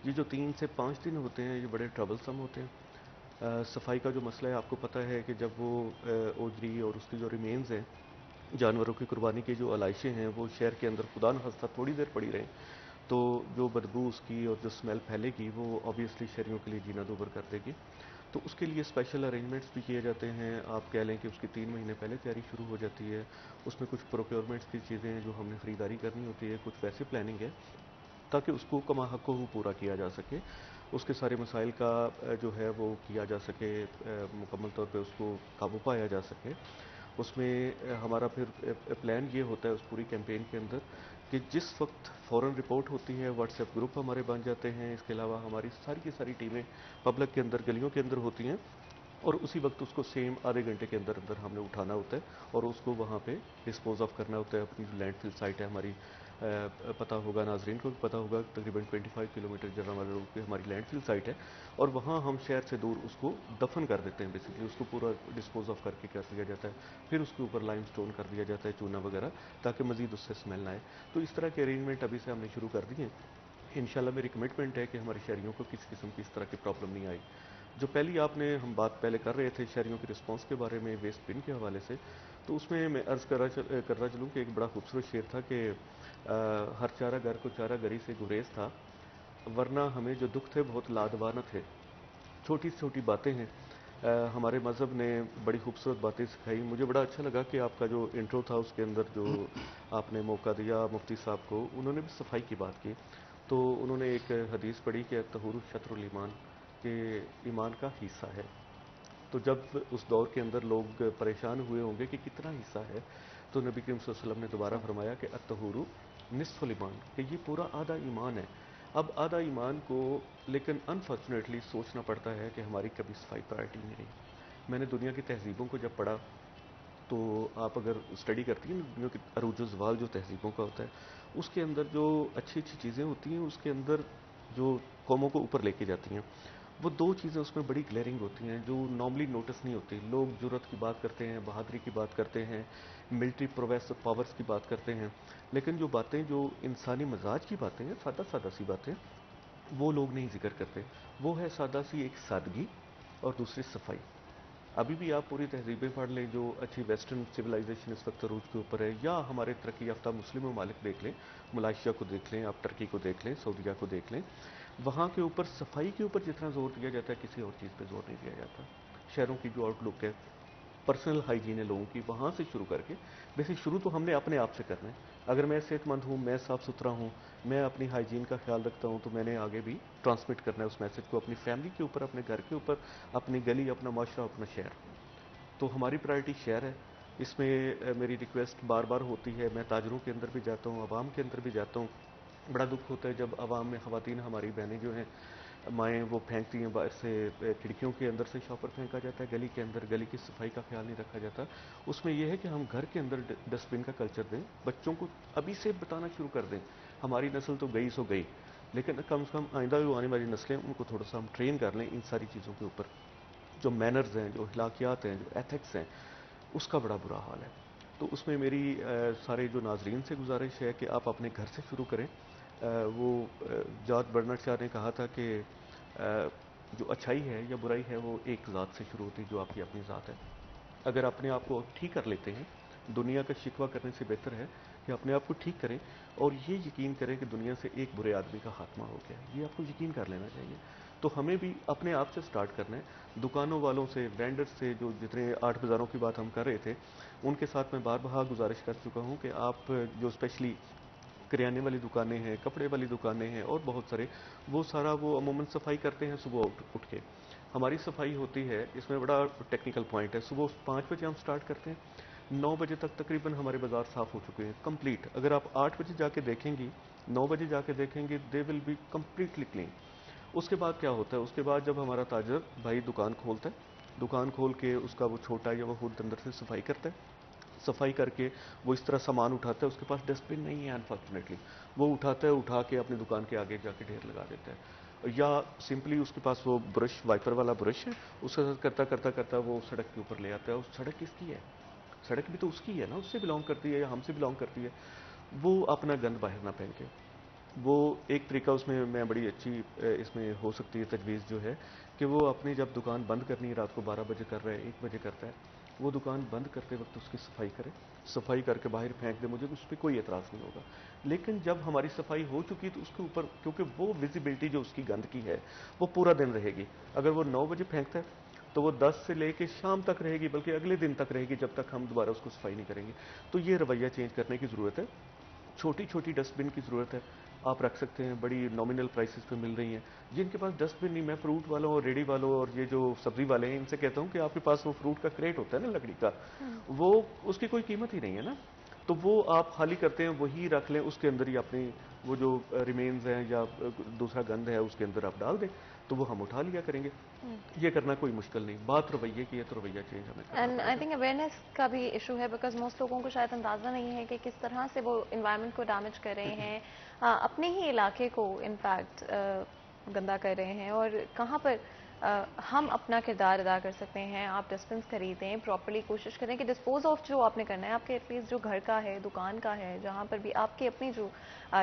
ये जो 3 से 5 दिन होते हैं, ये बड़े ट्रबलसम होते हैं। सफाई का जो मसला है, आपको पता है कि जब वो ओजरी और उसकी जो रिमेन्स हैं, जानवरों की कुर्बानी की जो अलाइशें हैं, वो शहर के अंदर खुदा न खास्ता थोड़ी देर पड़ी रहें तो जो बदबू उसकी और जो स्मेल फैलेगी वो ऑब्वियसली शहरियों के लिए जीना दूभर कर देगी। तो उसके लिए स्पेशल अरेंजमेंट्स भी किए जाते हैं। आप कह लें कि उसकी 3 महीने पहले तैयारी शुरू हो जाती है। उसमें कुछ प्रोक्योरमेंट्स की चीज़ें हैं जो हमने ख़रीदारी करनी होती है, कुछ वैसे प्लानिंग है ताकि उसको कमा हक़ पूरा किया जा सके, उसके सारे मसाइल का जो है वो किया जा सके, मुकम्मल तौर पे उसको काबू पाया जा सके। उसमें हमारा फिर प्लान ये होता है उस पूरी कैंपेन के अंदर कि जिस वक्त फ़ौरन रिपोर्ट होती है, व्हाट्सएप ग्रुप हमारे बन जाते हैं। इसके अलावा हमारी सारी की सारी टीमें पब्लिक के अंदर, गलियों के अंदर होती हैं और उसी वक्त उसको सेम आधे घंटे के अंदर अंदर हमने उठाना होता है और उसको वहाँ पे डिस्पोज ऑफ करना होता है। अपनी जो लैंडफिल साइट है हमारी, पता होगा, नाजरीन को भी पता होगा, तकरीबन 25 किलोमीटर जर्रावाला रोड पे हमारी लैंडफिल साइट है और वहाँ हम शहर से दूर उसको दफन कर देते हैं। बेसिकली उसको पूरा डिस्पोज ऑफ करके कर दिया जाता है। फिर उसके ऊपर लाइमस्टोन कर दिया जाता है, चूना वगैरह, ताकि मज़ीद उससे स्मेल ना आए। तो इस तरह के अरेंजमेंट अभी से हमने शुरू कर दिए हैं। इंशाल्लाह मेरी कमिटमेंट है कि हमारे शहरियों को किसी किस्म की इस तरह की प्रॉब्लम नहीं आई। जो पहली आपने हम बात पहले कर रहे थे शहरियों के रिस्पांस के बारे में वेस्ट बिन के हवाले से, तो उसमें मैं अर्ज़ कर रहा चलूँ कि एक बड़ा खूबसूरत शेर था कि हर चारा घर को चारा गरी से गुरेज था, वरना हमें जो दुख थे बहुत लादवा न थे। छोटी छोटी बातें हैं। हमारे मज़हब ने बड़ी खूबसूरत बातें सिखाई। मुझे बड़ा अच्छा लगा कि आपका जो इंट्रो था उसके अंदर जो आपने मौका दिया मुफ्ती साहब को, उन्होंने भी सफाई की बात की। तो उन्होंने एक हदीस पढ़ी कि तहूरु शत्रुल ईमान, के ईमान का हिस्सा है। तो जब उस दौर के अंदर लोग परेशान हुए होंगे कि कितना हिस्सा है, तो नबी करीम सल्लल्लाहु अलैहि वसल्लम ने दोबारा फरमाया कि अत्तहूरु निस्फुल ईमान, कि ये पूरा आधा ईमान है। अब आधा ईमान को लेकिन अनफॉर्चुनेटली सोचना पड़ता है कि हमारी कभी सफाई प्रायोरिटी नहीं रही। میں نے دنیا کی تہذیبوں کو جب پڑھا تو آپ اگر اسٹڈی کرتی ہیں دنیا کی عروج و زوال جو تہذیبوں کا ہوتا ہے اس کے اندر جو اچھی اچھی چیزیں ہوتی ہیں اس کے اندر جو قوموں کو اوپر لے کے جاتی ہیں وہ دو چیزیں اس میں بڑی گلیئرنگ ہوتی ہیں جو نارملی نوٹس نہیں ہوتی. لوگ جرت کی بات کرتے ہیں, بہادری کی بات کرتے ہیں, ملٹری پرویس پاورز کی بات کرتے ہیں, لیکن جو باتیں جو انسانی مزاج کی باتیں ہیں, سادہ سادہ سی باتیں, وہ لوگ نہیں ذکر کرتے. وہ ہے سادہ سی ایک سادگی اور دوسری صفائی. ابھی بھی آپ پوری تہذیبیں پڑھ لیں جو اچھی ویسٹرن سویلائزیشن اس وقت عروج کے اوپر ہے, یا ہمارے ترقی یافتہ مسلم ممالک دیکھ لیں, ملائیشیا کو دیکھ لیں, آپ ٹرکی کو دیکھ لیں, سعودیہ کو دیکھ لیں, وہاں کے اوپر صفائی کے اوپر جتنا زور دیا جاتا ہے کسی اور چیز پہ زور نہیں دیا جاتا. شہروں کی جو آؤٹ لک ہے, پرسنل ہائیجین ہے لوگوں کی, وہاں سے شروع کر کے ویسے شروع تو ہم نے اپنے آپ سے کرنا ہے. اگر میں صحت مند ہوں, میں صاف ستھرا ہوں, میں اپنی ہائیجین کا خیال رکھتا ہوں, تو میں نے آگے بھی ٹرانسمٹ کرنا ہے اس میسج کو اپنی فیملی کے اوپر, اپنے گھر کے اوپر, اپنی گلی, اپنا معاشرہ, اپنا شہر. تو ہماری پرائرٹی شہر ہے. اس میں میری ریکویسٹ بار بار ہوتی ہے, میں تاجروں کے اندر بھی جاتا ہوں, عوام کے اندر بھی جاتا ہوں. بڑا دکھ ہوتا ہے جب عوام میں خواتین, ہماری بہنیں جو ہیں مائیں, وہ پھینکتی ہیں باہر سے, کھڑکیوں کے اندر سے شاپر پھینکا جاتا ہے گلی کے اندر, گلی کی صفائی کا خیال نہیں رکھا جاتا. اس میں یہ ہے کہ ہم گھر کے اندر ڈسٹ بن کا کلچر دیں, بچوں کو ابھی سے بتانا شروع کر دیں. ہماری نسل تو گئی سو گئی, لیکن کم سے کم آئندہ جو آنے والی نسلیں ان کو تھوڑا سا ہم ٹرین کر لیں ان ساری چیزوں کے اوپر. جو مینرز ہیں, جو اخلاقیات ہیں, جو ایتھکس ہیں, اس کا بڑا برا حال ہے. تو اس میں میری سارے جو ناظرین سے گزارش ہے کہ آپ اپنے گھر سے شروع کریں. وہ جارج برنارڈ شاہ نے کہا تھا کہ جو اچھائی ہے یا برائی ہے وہ ایک ذات سے شروع ہوتی ہے جو آپ کی اپنی ذات ہے. اگر اپنے آپ کو ٹھیک کر لیتے ہیں, دنیا کا شکوہ کرنے سے بہتر ہے کہ اپنے آپ کو ٹھیک کریں اور یہ یقین کریں کہ دنیا سے ایک برے آدمی کا خاتمہ ہو گیا. یہ آپ کو یقین کر لینا چاہیے. تو ہمیں بھی اپنے آپ سے سٹارٹ کرنا ہے. دکانوں والوں سے, وینڈر سے, جو جتنے 8 بازاروں کی بات ہم کر رہے تھے, ان کے ساتھ میں بار بار گزارش کر چکا ہوں کہ آپ جو اسپیشلی کریانے والی دکانیں ہیں, کپڑے والی دکانیں ہیں اور بہت سارے, وہ سارا وہ عموماً صفائی کرتے ہیں صبح اٹھ کے. ہماری صفائی ہوتی ہے, اس میں بڑا ٹیکنیکل پوائنٹ ہے, صبح 5 بجے ہم سٹارٹ کرتے ہیں, 9 بجے تک تقریباً ہمارے بازار صاف ہو چکے ہیں کمپلیٹ. اگر آپ 8 بجے جا کے دیکھیں گی, 9 بجے جا کے دیکھیں گے, دے ول بی کمپلیٹلی کلین. اس کے بعد کیا ہوتا ہے, اس کے بعد جب ہمارا تاجر بھائی دکان کھولتا ہے, دکان کھول کے اس کا وہ چھوٹا یا وہ خود اندر سے صفائی کرتا ہے. صفائی کر کے وہ اس طرح سامان اٹھاتا ہے, اس کے پاس ڈسٹ بن نہیں ہے انفارچونیٹلی, وہ اٹھاتا ہے, اٹھا کے اپنی دکان کے آگے جا کے ڈھیر لگا دیتا ہے. یا سمپلی اس کے پاس وہ برش, وائپر والا برش ہے, اس کے ساتھ کرتا کرتا کرتا وہ سڑک کے اوپر لے آتا ہے. اس سڑک کس کی ہے؟ سڑک بھی تو اس کی ہے نا, اس سے بلانگ کرتی ہے یا ہم سے بلانگ کرتی ہے. وہ اپنا گند باہر نہ پھینکے. وہ ایک طریقہ اس میں بڑی اچھی اس میں ہو سکتی ہے تجویز جو ہے کہ وہ اپنی جب دکان بند کرنی ہے, رات کو 12 بجے کر رہا ہے, 1 بجے کرتا ہے, وہ دکان بند کرتے وقت اس کی صفائی کرے, صفائی کر کے باہر پھینک دے, مجھے اس پہ کوئی اعتراض نہیں ہوگا. لیکن جب ہماری صفائی ہو چکی تو اس کے اوپر, کیونکہ وہ ویزیبلٹی جو اس کی گند کی ہے وہ پورا دن رہے گی. اگر وہ 9 بجے پھینکتا ہے تو وہ 10 سے لے کے شام تک رہے گی, بلکہ اگلے دن تک رہے گی جب تک ہم دوبارہ اس کو صفائی نہیں کریں گے. تو یہ رویہ چینج کرنے کی ضرورت ہے. چھوٹی چھوٹی ڈسٹ بن کی ضرورت ہے. آپ رکھ سکتے ہیں, بڑی نامنل پرائسز پہ مل رہی ہیں. جن کے پاس ڈسٹ بن نہیں, میں فروٹ والوں اور ریڈی والوں اور یہ جو سبزی والے ہیں ان سے کہتا ہوں کہ آپ کے پاس وہ فروٹ کا کریٹ ہوتا ہے نا لکڑی کا, وہ اس کی کوئی قیمت ہی نہیں ہے نا, تو وہ آپ خالی کرتے ہیں, وہی رکھ لیں, اس کے اندر ہی اپنی وہ جو ریمینز ہیں یا دوسرا گند ہے اس کے اندر آپ ڈال دیں, تو وہ ہم اٹھا لیا کریں گے. یہ کرنا کوئی مشکل نہیں. بات رویے کی ہے تو رویہ چینج ہمیں کرنا اینڈ پڑے آئی گا. تھنک اویئرنیس کا بھی ایشو ہے, بیکاز موسٹ لوگوں کو شاید اندازہ نہیں ہے کہ کس طرح سے وہ انوائرمنٹ کو ڈیمیج کر رہے ہیں, اپنے ہی علاقے کو انفیکٹ گندا کر رہے ہیں, اور کہاں پر ہم اپنا کردار ادا کر سکتے ہیں. آپ ڈسٹ بنس خریدیں, پراپرلی کوشش کریں کہ ڈسپوز آف جو آپ نے کرنا ہے, آپ کے ایٹ لیسٹ جو گھر کا ہے, دکان کا ہے, جہاں پر بھی آپ کی اپنی جو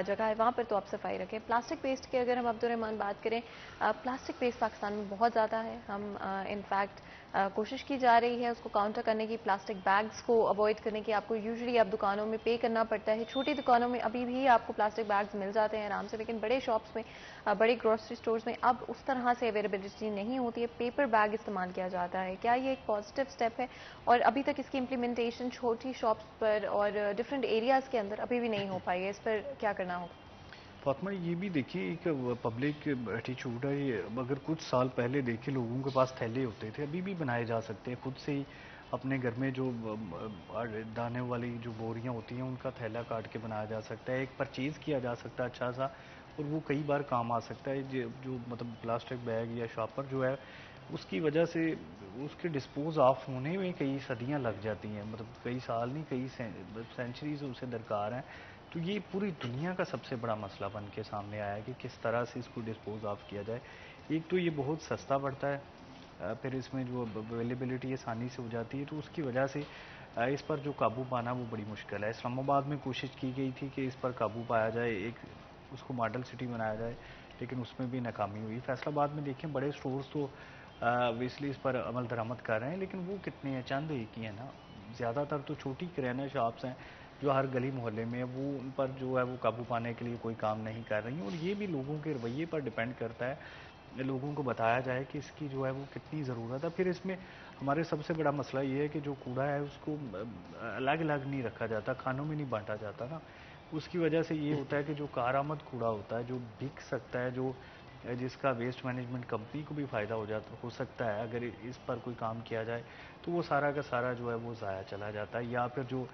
جگہ ہے وہاں پر تو آپ صفائی رکھیں. پلاسٹک ویسٹ کی اگر ہم عبدالرحمان بات کریں, پلاسٹک ویسٹ پاکستان میں بہت زیادہ ہے. ہم انفیکٹ کوشش کی جا رہی ہے اس کو کاؤنٹر کرنے کی, پلاسٹک بیگز کو اوائڈ کرنے کی. آپ کو یوزلی اب دکانوں میں پے کرنا پڑتا ہے, چھوٹی دکانوں میں ابھی بھی آپ کو پلاسٹک بیگز مل جاتے ہیں آرام سے, لیکن بڑے شاپس میں, بڑے گروسری سٹورز میں اب اس طرح سے اویلیبلٹی نہیں ہوتی ہے, پیپر بیگ استعمال کیا جاتا ہے. کیا یہ ایک پازیٹیو سٹیپ ہے؟ اور ابھی تک اس کی امپلیمنٹیشن چھوٹی شاپس پر اور ڈفرینٹ ایریاز کے اندر ابھی بھی نہیں ہو پائی ہے, اس پر کیا کرنا ہوگا؟ فاطمہ یہ بھی دیکھیے ایک پبلک ایٹیچیوڈ ہے یہ. اگر کچھ سال پہلے دیکھیں لوگوں کے پاس تھیلے ہوتے تھے, ابھی بھی بنائے جا سکتے ہیں خود سے ہی. اپنے گھر میں جو دانے والی جو بوریاں ہوتی ہیں ان کا تھیلا کاٹ کے بنایا جا سکتا ہے, ایک پرچیز کیا جا سکتا ہے اچھا سا, اور وہ کئی بار کام آ سکتا ہے. جو مطلب پلاسٹک بیگ یا شاپر جو ہے اس کی وجہ سے اس کے ڈسپوز آف ہونے میں کئی صدیاں لگ جاتی ہیں، مطلب کئی سال نہیں، کئی سینچریز اسے درکار ہیں. تو یہ پوری دنیا کا سب سے بڑا مسئلہ بن کے سامنے آیا ہے کہ کس طرح سے اس کو ڈسپوز آف کیا جائے. ایک تو یہ بہت سستا پڑتا ہے، پھر اس میں جو اویلیبلٹی آسانی سے ہو جاتی ہے، تو اس کی وجہ سے اس پر جو قابو پانا وہ بڑی مشکل ہے. اسلام آباد میں کوشش کی گئی تھی کہ اس پر قابو پایا جائے، ایک اس کو ماڈل سٹی بنایا جائے، لیکن اس میں بھی ناکامی ہوئی. فیصل آباد میں دیکھیں بڑے سٹورز تو اویسلی اس پر عمل درآمد کر رہے ہیں، لیکن وہ کتنے ہیں؟ چند ایک ہی ہیں نا. زیادہ تر تو چھوٹی کریانہ شاپس ہیں جو ہر گلی محلے میں، وہ ان پر جو ہے وہ قابو پانے کے لیے کوئی کام نہیں کر رہی ہیں. اور یہ بھی لوگوں کے رویے پر ڈیپینڈ کرتا ہے، لوگوں کو بتایا جائے کہ اس کی جو ہے وہ کتنی ضرورت ہے. پھر اس میں ہمارے سب سے بڑا مسئلہ یہ ہے کہ جو کوڑا ہے اس کو الگ الگ نہیں رکھا جاتا، کھانوں میں نہیں بانٹا جاتا نا. اس کی وجہ سے یہ ہوتا ہے کہ جو کارآمد کوڑا ہوتا ہے، جو بک سکتا ہے، جو جس کا ویسٹ مینجمنٹ کمپنی کو بھی فائدہ ہو سکتا ہے اگر اس پر کوئی کام کیا جائے، تو وہ سارا کا سارا جو ہے وہ ضائع چلا جاتا ہے. یا پھر جو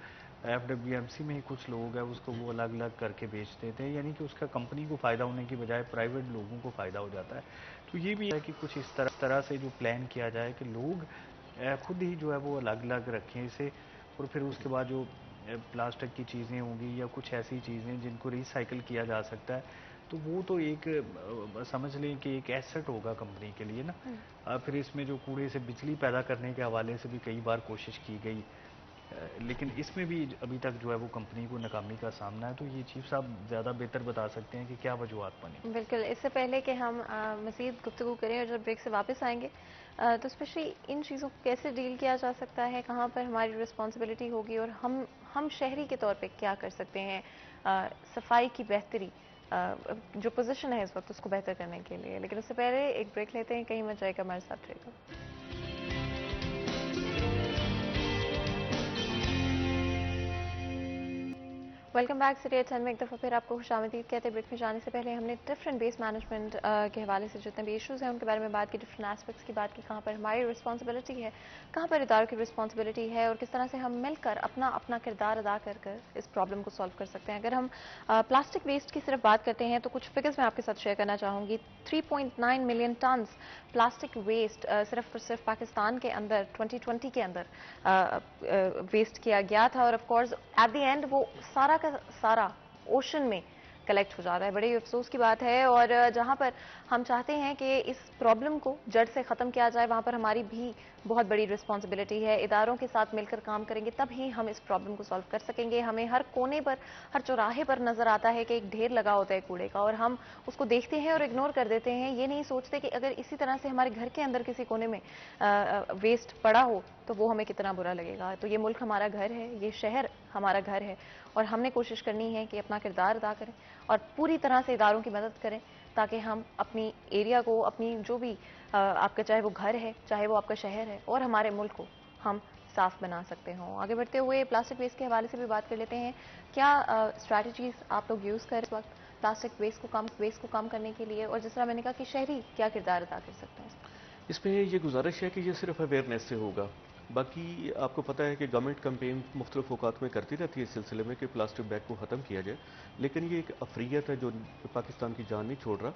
FWMC میں ہی کچھ لوگ ہیں اس کو وہ الگ الگ کر کے بیچ دیتے ہیں، یعنی کہ اس کا کمپنی کو فائدہ ہونے کی بجائے پرائیویٹ لوگوں کو فائدہ ہو جاتا ہے. تو یہ بھی ہے کہ کچھ اس طرح سے جو پلان کیا جائے کہ لوگ خود ہی جو ہے وہ الگ الگ رکھیں اسے. اور پھر اس کے بعد جو پلاسٹک کی چیزیں ہوں گی یا کچھ ایسی چیزیں جن کو ریسائیکل کیا جا سکتا ہے، تو وہ تو ایک سمجھ لیں کہ ایک ایسٹ ہوگا کمپنی کے لیے نا. پھر اس میں جو کوڑے سے بجلی پیدا کرنے کے حوالے سے بھی کئی بار کوشش کی گئی، لیکن اس میں بھی ابھی تک جو ہے وہ کمپنی کو ناکامی کا سامنا ہے. تو یہ چیف صاحب زیادہ بہتر بتا سکتے ہیں کہ کیا وجوہات بنی. بالکل. اس سے پہلے کہ ہم مزید گفتگو کریں اور جب بریک سے واپس آئیں گے تو اسپیشلی ان چیزوں کو کیسے ڈیل کیا جا سکتا ہے، کہاں پر ہماری رسپانسبلٹی ہوگی، اور ہم شہری کے طور پہ کیا کر سکتے ہیں صفائی کی بہتری جو پوزیشن ہے اس وقت اس کو بہتر کرنے کے لیے. لیکن اس سے پہلے ایک بریک لیتے ہیں، کہیں مت جائے گا، ہمارے ساتھ رہے گا. Welcome back. سٹی 10 میں ایک دفعہ پھر آپ کو خوش آمدید کہتے ہیں. بریک میں جانے سے پہلے ہم نے ڈفرینٹ بیس مینجمنٹ کے حوالے سے جتنے بھی ایشوز ہیں ان کے بارے میں بات کی، ڈفرینٹ ایسپیکٹس کی بات کی، کہاں پر ہماری رسپانسبلٹی ہے، کہاں پر اداروں کی رسپانسبلٹی ہے، اور کس طرح سے ہم مل کر اپنا کردار ادا کر اس پرابلم کو سالو کر سکتے ہیں. اگر ہم پلاسٹک ویسٹ کی صرف بات کرتے ہیں تو کچھ فگرز میں آپ کے ساتھ شیئر کرنا چاہوں گی. 3.9 ملین ٹنز پلاسٹک ویسٹ صرف پاکستان کے اندر 2020 کے اندر ویسٹ کیا گیا تھا، اور of course at the end وہ سارا کا سارا اوشن میں کلیکٹ ہو جاتا ہے. بڑے افسوس کی بات ہے، اور جہاں پر ہم چاہتے ہیں کہ اس پرابلم کو جڑ سے ختم کیا جائے وہاں پر ہماری بھی بہت بڑی رسپانسبلٹی ہے. اداروں کے ساتھ مل کر کام کریں گے تب ہی ہم اس پرابلم کو سالو کر سکیں گے. ہمیں ہر کونے پر، ہر چوراہے پر نظر آتا ہے کہ ایک ڈھیر لگا ہوتا ہے کوڑے کا، اور ہم اس کو دیکھتے ہیں اور اگنور کر دیتے ہیں. یہ نہیں سوچتے کہ اگر اسی طرح سے ہمارے گھر کے اندر کسی کونے میں ویسٹ پڑا ہو تو وہ ہمیں کتنا برا لگے گا. تو یہ ملک ہمارا گھر ہے، یہ شہر ہمارا گھر ہے، اور ہم نے کوشش کرنی ہے کہ اپنا کردار ادا کریں اور پوری طرح سے اداروں کی مدد کریں تاکہ ہم اپنی ایریا کو، اپنی جو بھی آپ کا چاہے وہ گھر ہے، چاہے وہ آپ کا شہر ہے، اور ہمارے ملک کو ہم صاف بنا سکتے ہوں. آگے بڑھتے ہوئے پلاسٹک ویسٹ کے حوالے سے بھی بات کر لیتے ہیں. کیا اسٹریٹجیز آپ لوگ یوز کریں اس وقت پلاسٹک ویسٹ کو کم کرنے کے لیے، اور جس طرح میں نے کہا کہ شہری کیا کردار ادا کر سکتے ہیں؟ اس میں یہ گزارش ہے کہ یہ صرف اویئرنیس سے ہوگا. باقی آپ کو پتہ ہے کہ گورنمنٹ کمپین مختلف اوقات میں کرتی رہتی ہے اس سلسلے میں کہ پلاسٹک بیگ کو ختم کیا جائے، لیکن یہ ایک افریت ہے جو پاکستان کی جان نہیں چھوڑ رہا.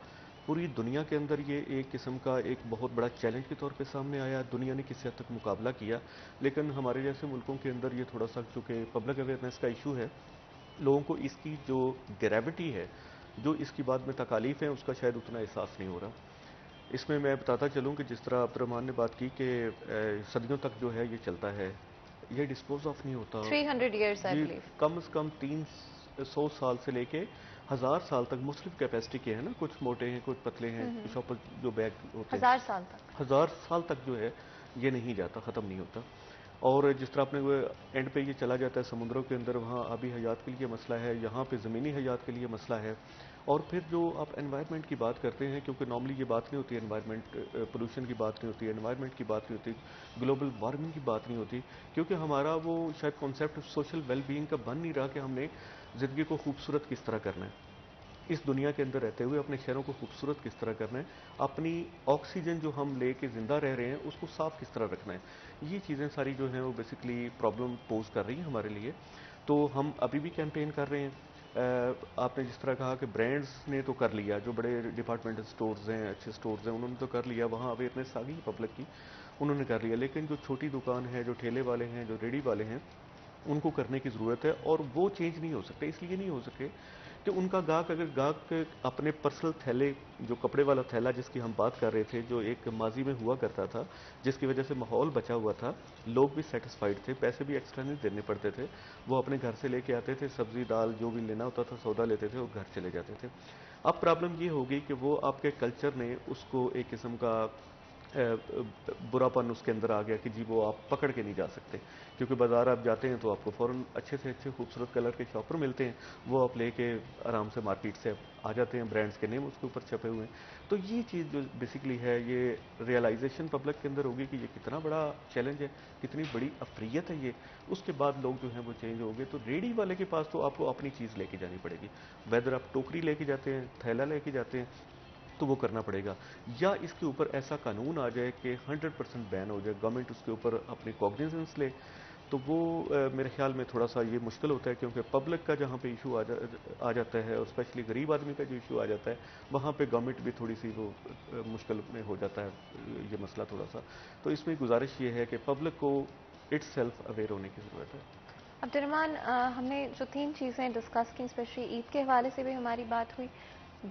پوری دنیا کے اندر یہ ایک قسم کا ایک بہت بڑا چیلنج کے طور پہ سامنے آیا. دنیا نے کسی حد تک مقابلہ کیا، لیکن ہمارے جیسے ملکوں کے اندر یہ تھوڑا سا چونکہ پبلک اویئرنیس کا ایشو ہے، لوگوں کو اس کی جو گریوٹی ہے، جو اس کی بعد میں تکالیف ہیں، اس کا شاید اتنا احساس نہیں ہو رہا. اس میں بتاتا چلوں کہ جس طرح عبد الرحمان نے بات کی کہ صدیوں تک جو ہے یہ چلتا ہے، یہ ڈسپوز آف نہیں ہوتا. 300 years I جی believe. کم از کم 300 سال سے لے کے 1000 سال تک مختلف کیپیسٹی کے ہیں نا، کچھ موٹے ہیں، کچھ پتلے ہیں، کچھ اوپر جو بیگ ہوتے ہیں 1000 سال تک 1000 سال تک جو ہے یہ نہیں جاتا، ختم نہیں ہوتا. اور جس طرح اپنے اینڈ پہ یہ چلا جاتا ہے سمندروں کے اندر، وہاں آبی حیات کے لیے مسئلہ ہے، یہاں پہ زمینی حیات کے لیے مسئلہ ہے. اور پھر جو آپ انوائرمنٹ کی بات کرتے ہیں، کیونکہ نارملی یہ بات نہیں ہوتی، انوائرمنٹ پولوشن کی بات نہیں ہوتی، انوائرمنٹ کی بات نہیں ہوتی، گلوبل وارمنگ کی بات نہیں ہوتی، کیونکہ ہمارا وہ شاید کانسیپٹ سوشل ویل بینگ کا بن نہیں رہا کہ ہم نے زندگی کو خوبصورت کس طرح کرنا ہے، اس دنیا کے اندر رہتے ہوئے اپنے شہروں کو خوبصورت کس طرح کرنا ہے، اپنی آکسیجن جو ہم لے کے زندہ رہ رہے ہیں اس کو صاف کس طرح رکھنا ہے. یہ چیزیں ساری جو ہیں وہ بیسکلی پرابلم پوز کر رہی ہیں ہمارے لیے. تو ہم ابھی بھی کیمپین کر رہے ہیں. آپ نے جس طرح کہا کہ برانڈز نے تو کر لیا, جو بڑے ڈپارٹمنٹل سٹورز ہیں, اچھے سٹورز ہیں, انہوں نے تو کر لیا, وہاں اویئرنیس آ گئی پبلک کی, انہوں نے کر لیا. لیکن جو چھوٹی دکان ہے, جو ٹھیلے والے ہیں, جو ریڑھی والے ہیں, ان کو کرنے کی ضرورت ہے. اور وہ چینج نہیں ہو سکتے, اس لیے نہیں ہو سکے کہ ان کا گاہک, اگر گاہک اپنے پرسنل تھیلے, جو کپڑے والا تھیلا جس کی ہم بات کر رہے تھے, جو ایک ماضی میں ہوا کرتا تھا, جس کی وجہ سے ماحول بچا ہوا تھا, لوگ بھی سیٹسفائیڈ تھے, پیسے بھی ایکسٹرا نہیں دینے پڑتے تھے, وہ اپنے گھر سے لے کے آتے تھے, سبزی دال جو بھی لینا ہوتا تھا سودا لیتے تھے اور گھر چلے جاتے تھے. اب پرابلم یہ ہوگی کہ وہ آپ کے کلچر نے اس کو ایک قسم کا برا پن اس کے اندر آ گیا کہ جی وہ آپ پکڑ کے نہیں جا سکتے, کیونکہ بازار آپ جاتے ہیں تو آپ کو فوراً اچھے سے اچھے خوبصورت کلر کے شاپر ملتے ہیں, وہ آپ لے کے آرام سے مارکیٹ سے آ جاتے ہیں, برانڈز کے نیم اس کے اوپر چھپے ہوئے ہیں. تو یہ چیز جو بیسیکلی ہے, یہ ریئلائزیشن پبلک کے اندر ہوگی کہ یہ کتنا بڑا چیلنج ہے, کتنی بڑی افریت ہے یہ. اس کے بعد لوگ جو ہیں وہ چینج ہو گئے. تو ریڑھی والے کے پاس تو آپ کو اپنی چیز لے کے جانی پڑے گی, ویدر آپ ٹوکری لے کے جاتے ہیں, تھیلا لے کے جاتے ہیں, تو وہ کرنا پڑے گا, یا اس کے اوپر ایسا قانون آ جائے کہ 100% بین ہو جائے, گورنمنٹ اس کے اوپر اپنی کوگنیزنس لے. تو وہ میرے خیال میں تھوڑا سا یہ مشکل ہوتا ہے, کیونکہ پبلک کا جہاں پہ ایشو آ جاتا ہے, اور اسپیشلی غریب آدمی کا جو ایشو آ جاتا ہے, وہاں پہ گورنمنٹ بھی تھوڑی سی وہ مشکل میں ہو جاتا ہے یہ مسئلہ تھوڑا سا. تو اس میں گزارش یہ ہے کہ پبلک کو اٹس سیلف اویئر ہونے کی ضرورت ہے. عبد الرحمان, ہم نے جو 3 چیزیں ڈسکس کی, اسپیشلی عید کے حوالے سے بھی ہماری بات ہوئی,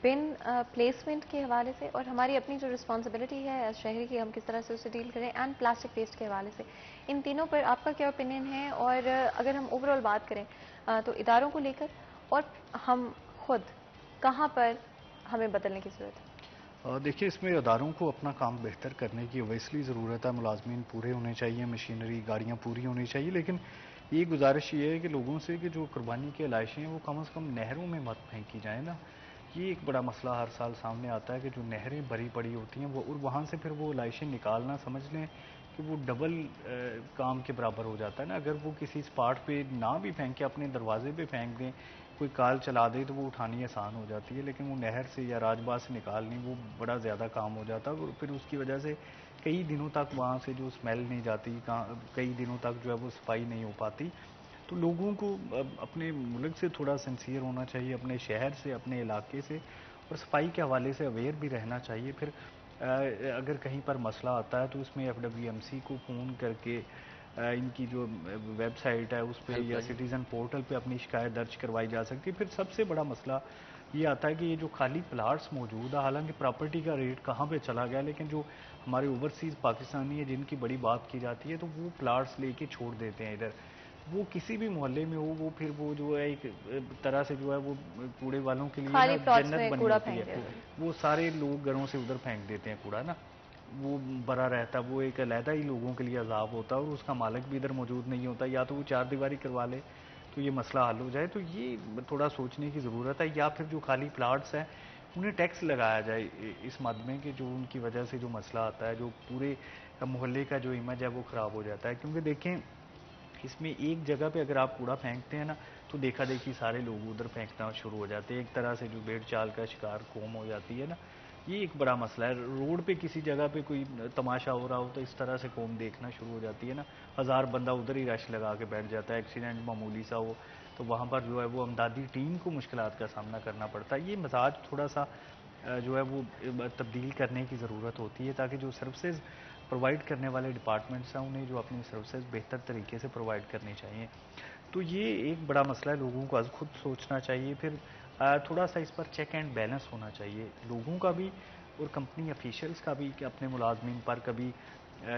بن پلیسمنٹ کے حوالے سے, اور ہماری اپنی جو رسپانسبلٹی ہے ایز شہری کی, ہم کس طرح سے اسے ڈیل کریں, اینڈ پلاسٹک ویسٹ کے حوالے سے. ان تینوں پر آپ کا کیا اوپینین ہے؟ اور اگر ہم اوور آل بات کریں تو اداروں کو لے کر, اور ہم خود کہاں پر ہمیں بدلنے کی ضرورت ہے؟ دیکھیے, اس میں اداروں کو اپنا کام بہتر کرنے کی اویسلی ضرورت ہے, ملازمین پورے ہونے چاہیے, مشینری گاڑیاں پوری ہونی چاہیے, لیکن یہ گزارش یہ ہے کہ لوگوں سے کہ جو قربانی کے علائشیں ہیں وہ کم از کم نہروں میں مت پھینکی جائیں نا. یہ ایک بڑا مسئلہ ہر سال سامنے آتا ہے کہ جو نہریں بھری پڑی ہوتی ہیں وہ, اور وہاں سے پھر وہ علائشیں نکالنا, سمجھ لیں کہ وہ ڈبل کام کے برابر ہو جاتا ہے نا. اگر وہ کسی اسپاٹ پہ نہ بھی پھینکے, اپنے دروازے پہ پھینک دیں, کوئی کال چلا دے, تو وہ اٹھانی آسان ہو جاتی ہے, لیکن وہ نہر سے یا راج باغ سے نکالنی وہ بڑا زیادہ کام ہو جاتا ہے, اور پھر اس کی وجہ سے کئی دنوں تک وہاں سے جو اسمیل نہیں جاتی, کئی دنوں تک جو ہے وہ صفائی نہیں ہو پاتی. تو لوگوں کو اپنے ملک سے تھوڑا سنسیئر ہونا چاہیے, اپنے شہر سے, اپنے علاقے سے, اور صفائی کے حوالے سے اویئر بھی رہنا چاہیے. پھر اگر کہیں پر مسئلہ آتا ہے تو اس میں FWMC کو فون کر کے ان کی جو ویب سائٹ ہے اس پہ یا سٹیزن پورٹل پہ اپنی شکایت درج کروائی جا سکتی ہے. پھر سب سے بڑا مسئلہ یہ آتا ہے کہ یہ جو خالی پلاٹس موجود ہے, حالانکہ پراپرٹی کا ریٹ کہاں پہ چلا گیا, لیکن جو ہمارے اوورسیز پاکستانی ہیں جن کی بڑی بات کی جاتی ہے, تو وہ پلاٹس لے کے چھوڑ دیتے ہیں ادھر. وہ کسی بھی محلے میں ہو, وہ پھر وہ جو ہے ایک طرح سے جو ہے وہ کوڑے والوں کے لیے نا خالی پلاٹس جنت میں بنی کوڑا ہوتی پھینک ہے. دیتے ہیں. وہ سارے لوگ گھروں سے ادھر پھینک دیتے ہیں کوڑا نا, وہ بھرا رہتا ہے, وہ ایک علیحدہ ہی لوگوں کے لیے عذاب ہوتا ہے, اور اس کا مالک بھی ادھر موجود نہیں ہوتا, یا تو وہ 4 دیواری کروا لے تو یہ مسئلہ حل ہو جائے. تو یہ تھوڑا سوچنے کی ضرورت ہے, یا پھر جو خالی پلاٹس ہیں انہیں ٹیکس لگایا جائے اس مد میں, کہ جو ان کی وجہ سے جو مسئلہ آتا ہے, جو پورے محلے کا جو امیج ہے وہ خراب ہو جاتا ہے. کیونکہ دیکھیں, اس میں ایک جگہ پہ اگر آپ کوڑا پھینکتے ہیں نا, تو دیکھا دیکھی سارے لوگ ادھر پھینکنا شروع ہو جاتے ہیں, ایک طرح سے جو بھیڑ چال کا شکار قوم ہو جاتی ہے نا. یہ ایک بڑا مسئلہ ہے. روڈ پہ کسی جگہ پہ کوئی تماشا ہو رہا ہو تو اس طرح سے قوم دیکھنا شروع ہو جاتی ہے نا, 1000 بندہ ادھر ہی رش لگا کے بیٹھ جاتا ہے, ایکسیڈنٹ معمولی سا ہو تو وہاں پر جو ہے وہ امدادی ٹیم کو مشکلات کا سامنا کرنا پڑتا ہے. یہ مزاج تھوڑا سا جو ہے وہ تبدیل کرنے کی ضرورت ہوتی ہے, تاکہ جو سروسز پرووائڈ کرنے والے ڈپارٹمنٹس ہیں انہیں جو اپنی سروسز بہتر طریقے سے پرووائڈ کرنی چاہیے. تو یہ ایک بڑا مسئلہ ہے, لوگوں کو از خود سوچنا چاہیے. پھر تھوڑا سا اس پر چیک اینڈ بیلنس ہونا چاہیے لوگوں کا بھی اور کمپنی افیشلز کا بھی, کہ اپنے ملازمین پر کبھی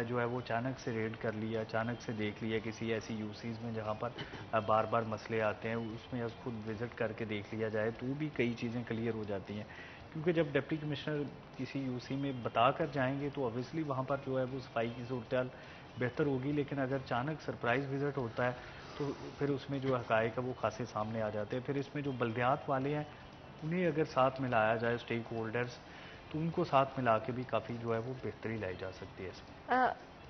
جو ہے وہ اچانک سے ریڈ کر لیا, اچانک سے دیکھ لیا کسی ایسی یوسیز میں جہاں پر بار بار مسئلے آتے ہیں, اس میں از خود وزٹ کر کے دیکھ لیا جائے, تو بھی کئی چیزیں کلیئر ہو جاتی ہیں. کیونکہ جب ڈپٹی کمشنر کسی یوسی میں بتا کر جائیں گے تو اوبویسلی وہاں پر جو ہے وہ صفائی کی صورتحال بہتر ہوگی, لیکن اگر اچانک سرپرائز وزٹ ہوتا ہے تو پھر اس میں جو حقائق ہے وہ خاصے سامنے آ جاتے ہیں. پھر اس میں جو بلدیات والے ہیں انہیں اگر ساتھ ملایا جائے, اسٹیک ہولڈرز, تو ان کو ساتھ ملا کے بھی کافی جو ہے وہ بہتری لائی جا سکتی ہے. اس میں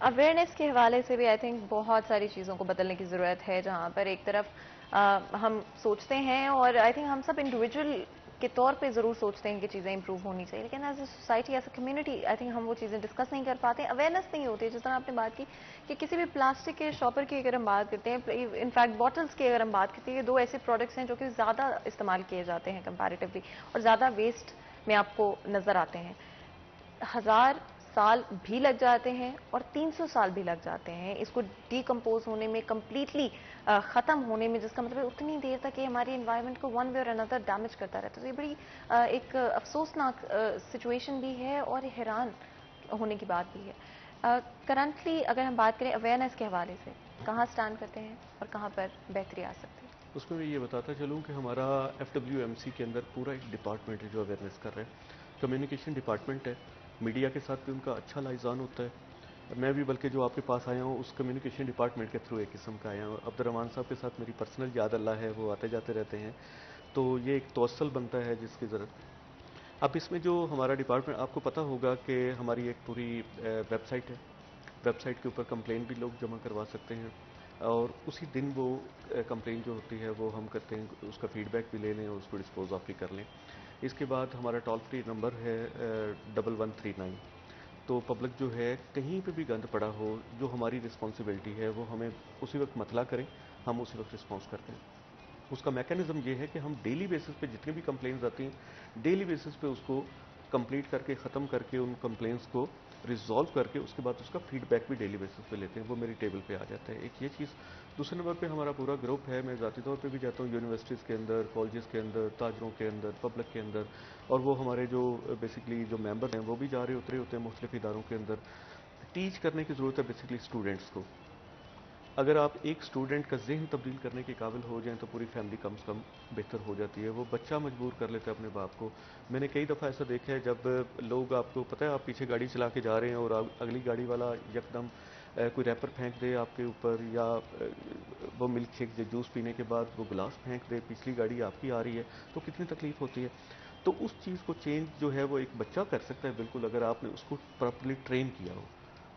اویئرنیس کے حوالے سے بھی آئی تھنک بہت ساری چیزوں کو بدلنے کی ضرورت ہے, جہاں پر ایک طرف ہم سوچتے ہیں, اور آئی تھنک ہم سب انڈیویجول کے طور پہ ضرور سوچتے ہیں کہ چیزیں امپروو ہونی چاہیے، لیکن as a society as a community I think ہم وہ چیزیں ڈسکس نہیں کر پاتے، اویئرنیس نہیں ہوتی. جس طرح آپ نے بات کی کہ کسی بھی پلاسٹک کے شاپر کی اگر ہم بات کرتے ہیں، انفیکٹ باٹلس کی اگر ہم بات کرتے ہیں، یہ 2 ایسے پروڈکٹس ہیں جو کہ زیادہ استعمال کیے جاتے ہیں کمپیریٹیولی اور زیادہ ویسٹ میں آپ کو نظر آتے ہیں. 1000 سال بھی لگ جاتے ہیں اور 300 سال بھی لگ جاتے ہیں اس کو ڈیکمپوز ہونے میں، کمپلیٹلی ختم ہونے میں، جس کا مطلب ہے اتنی دیر تک یہ ہماری انوائرمنٹ کو ون وے اور اندر ڈیمیج کرتا رہتا ہے. تو یہ بڑی ایک افسوسناک سچویشن بھی ہے اور حیران ہونے کی بات بھی ہے. کرنٹلی اگر ہم بات کریں اویئرنیس کے حوالے سے، کہاں سٹینڈ کرتے ہیں اور کہاں پر بہتری آ سکتی ہے؟ اس میں یہ بتاتا چلوں کہ ہمارا FWMC کے اندر پورا ایک ڈپارٹمنٹ ہے جو اویئرنیس کر رہے ہیں. کمیونیکیشن ڈپارٹمنٹ ہے، میڈیا کے ساتھ بھی ان کا اچھا لائزان ہوتا ہے. میں بھی بلکہ جو آپ کے پاس آیا ہوں اس کمیونیکیشن ڈپارٹمنٹ کے تھرو ایک قسم کا آیا ہوں. عبدالرحمان صاحب کے ساتھ میری پرسنل یاد اللہ ہے، وہ آتے جاتے رہتے ہیں، تو یہ ایک توسل بنتا ہے جس کی ضرورت. اب اس میں جو ہمارا ڈپارٹمنٹ، آپ کو پتہ ہوگا کہ ہماری ایک پوری ویب سائٹ ہے. ویب سائٹ کے اوپر کمپلین بھی لوگ جمع کروا سکتے ہیں اور اسی دن وہ کمپلین جو ہوتی ہے وہ ہم کرتے ہیں، اس کا فیڈ بیک بھی لے لیں اور اس کو ڈسپوز آف بھی کر لیں. اس کے بعد ہمارا ٹول فری نمبر ہے 1139. تو پبلک جو ہے کہیں پہ بھی گند پڑا ہو، جو ہماری رسپانسبلٹی ہے وہ ہمیں اسی وقت مطلع کریں، ہم اسی وقت رسپانس کرتے ہیں. اس کا میکانزم یہ ہے کہ ہم ڈیلی بیسس پہ جتنی بھی کمپلینز آتی ہیں، ڈیلی بیسس پہ اس کو کمپلیٹ کر کے، ختم کر کے، ان کمپلینس کو ریزالو کر کے، اس کے بعد اس کا فیڈ بیک بھی ڈیلی بیسس پہ لیتے ہیں. وہ میری ٹیبل پہ آ جاتا ہے. ایک یہ چیز. دوسرے نمبر پہ ہمارا پورا گروپ ہے، میں ذاتی طور پہ بھی جاتا ہوں یونیورسٹیز کے اندر، کالجز کے اندر، تاجروں کے اندر، پبلک کے اندر، اور وہ ہمارے جو بیسکلی جو ممبر ہیں وہ بھی جا رہے اترے ہوتے ہیں مختلف اداروں کے اندر. ٹیچ کرنے کی ضرورت ہے بیسکلی اسٹوڈنٹس کو. اگر آپ ایک اسٹوڈنٹ کا ذہن تبدیل کرنے کے قابل ہو جائیں تو پوری فیملی کم سے کم بہتر ہو جاتی ہے. وہ بچہ مجبور کر لیتا ہے اپنے باپ کو. میں نے کئی دفعہ ایسا دیکھا ہے جب لوگ، آپ کو پتہ ہے آپ پیچھے گاڑی چلا کے جا رہے ہیں اور اگلی گاڑی والا یکدم کوئی ریپر پھینک دے آپ کے اوپر، یا وہ ملک شیک جوس پینے کے بعد وہ گلاس پھینک دے، پچھلی گاڑی آپ کی آ رہی ہے، تو کتنی تکلیف ہوتی ہے. تو اس چیز کو چینج جو ہے وہ ایک بچہ کر سکتا ہے بالکل، اگر آپ نے اس کو پراپرلی ٹرین کیا ہو،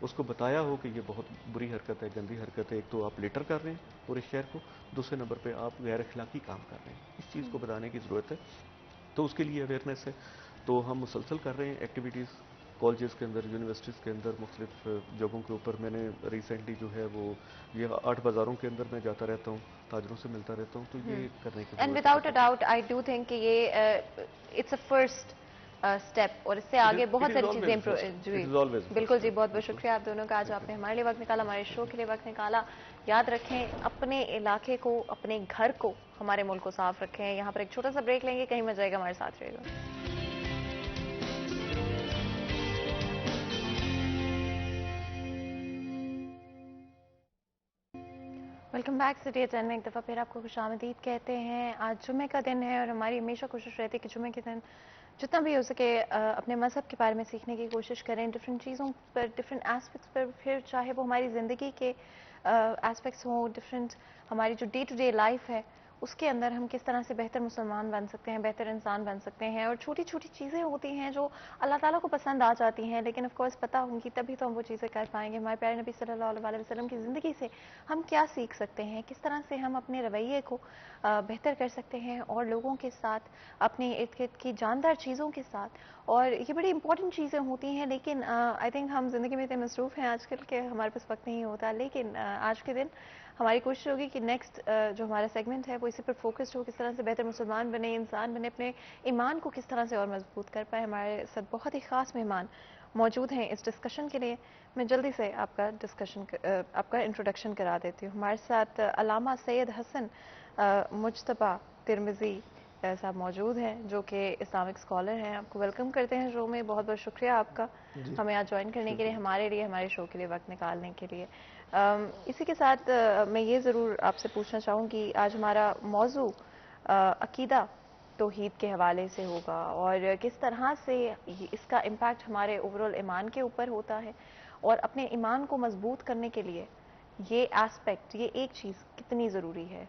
اس کو بتایا ہو کہ یہ بہت بری حرکت ہے، گندی حرکت ہے. ایک تو آپ لیٹر کر رہے ہیں پورے شہر کو، دوسرے نمبر پہ آپ غیر اخلاقی کام کر رہے ہیں. اس چیز کو بتانے کی ضرورت ہے. تو اس کے لیے اویئرنیس ہے. تو ہم مسلسل کر رہے ہیں ایکٹیویٹیز کالجز کے اندر، یونیورسٹیز کے اندر، مختلف جگہوں کے اوپر. میں نے ریسنٹلی جو ہے وہ یہ 8 بازاروں کے اندر میں جاتا رہتا ہوں، تاجروں سے ملتا رہتا ہوں. تو یہ کرنے کی اینڈ ضرورت وداؤٹ اے ہے. ڈاؤٹ آئی ڈو تھنک کہ یہ اٹس اے فرسٹ اسٹیپ، اور اس سے آگے بہت ساری چیزیں بالکل. جی بہت بہت شکریہ آپ دونوں کا، آج آپ نے ہمارے لیے وقت نکالا، ہمارے شو کے لیے وقت نکالا. یاد رکھیں اپنے علاقے کو، اپنے گھر کو، ہمارے ملک کو صاف رکھیں. یہاں پر ایک چھوٹا سا بریک لیں گے، کہیں مت جائے گا، ہمارے ساتھ رہے گا. Welcome back. سٹی 10 میں ایک دفعہ پھر آپ کو خوش آمدید کہتے ہیں. آج جمعے کا دن ہے اور ہماری ہمیشہ کوشش رہتی ہے کہ جمعے کے دن جتنا بھی ہو سکے اپنے مذہب کے بارے میں سیکھنے کی کوشش کریں، ڈفرینٹ چیزوں پر، ڈفرینٹ ایسپیکٹس پر، پھر چاہے وہ ہماری زندگی کے ایسپیکٹس ہوں، ڈفرینٹ ہماری جو ڈے ٹو ڈے لائف ہے اس کے اندر ہم کس طرح سے بہتر مسلمان بن سکتے ہیں، بہتر انسان بن سکتے ہیں. اور چھوٹی چھوٹی چیزیں ہوتی ہیں جو اللہ تعالیٰ کو پسند آ جاتی ہیں، لیکن آف کورس پتہ ہوں گی تبھی تو ہم وہ چیزیں کر پائیں گے. ہمارے پیارے نبی صلی اللہ علیہ وسلم کی زندگی سے ہم کیا سیکھ سکتے ہیں، کس طرح سے ہم اپنے رویے کو بہتر کر سکتے ہیں اور لوگوں کے ساتھ، اپنے ارد گرد کی جاندار چیزوں کے ساتھ. اور یہ بڑی امپورٹنٹ چیزیں ہوتی ہیں، لیکن آئی تھنک ہم زندگی میں اتنے مصروف ہیں آج کل کہ ہمارے پاس وقت نہیں ہوتا. لیکن آج کے دن ہماری کوشش ہوگی کہ نیکسٹ جو ہمارا سیگمنٹ ہے وہ اسی پر فوکسڈ ہو، کس طرح سے بہتر مسلمان بنے، انسان بنے، اپنے ایمان کو کس طرح سے اور مضبوط کر پائے. ہمارے ساتھ بہت ہی خاص مہمان موجود ہیں اس ڈسکشن کے لیے. میں جلدی سے آپ کا انٹروڈکشن کرا دیتی ہوں. ہمارے ساتھ علامہ سید حسن مجتبیٰ ترمذی صاحب موجود ہیں جو کہ اسلامک اسکالر ہیں. آپ کو ویلکم کرتے ہیں شو میں. بہت بہت شکریہ آپ کا ہمیں آج جوائن کرنے کے لیے، ہمارے شو کے لیے وقت نکالنے کے لیے. اسی کے ساتھ میں یہ ضرور آپ سے پوچھنا چاہوں گی، آج ہمارا موضوع عقیدہ توحید کے حوالے سے ہوگا اور کس طرح سے اس کا امپیکٹ ہمارے اوورال ایمان کے اوپر ہوتا ہے، اور اپنے ایمان کو مضبوط کرنے کے لیے یہ ایسپیکٹ، یہ ایک چیز کتنی ضروری ہے.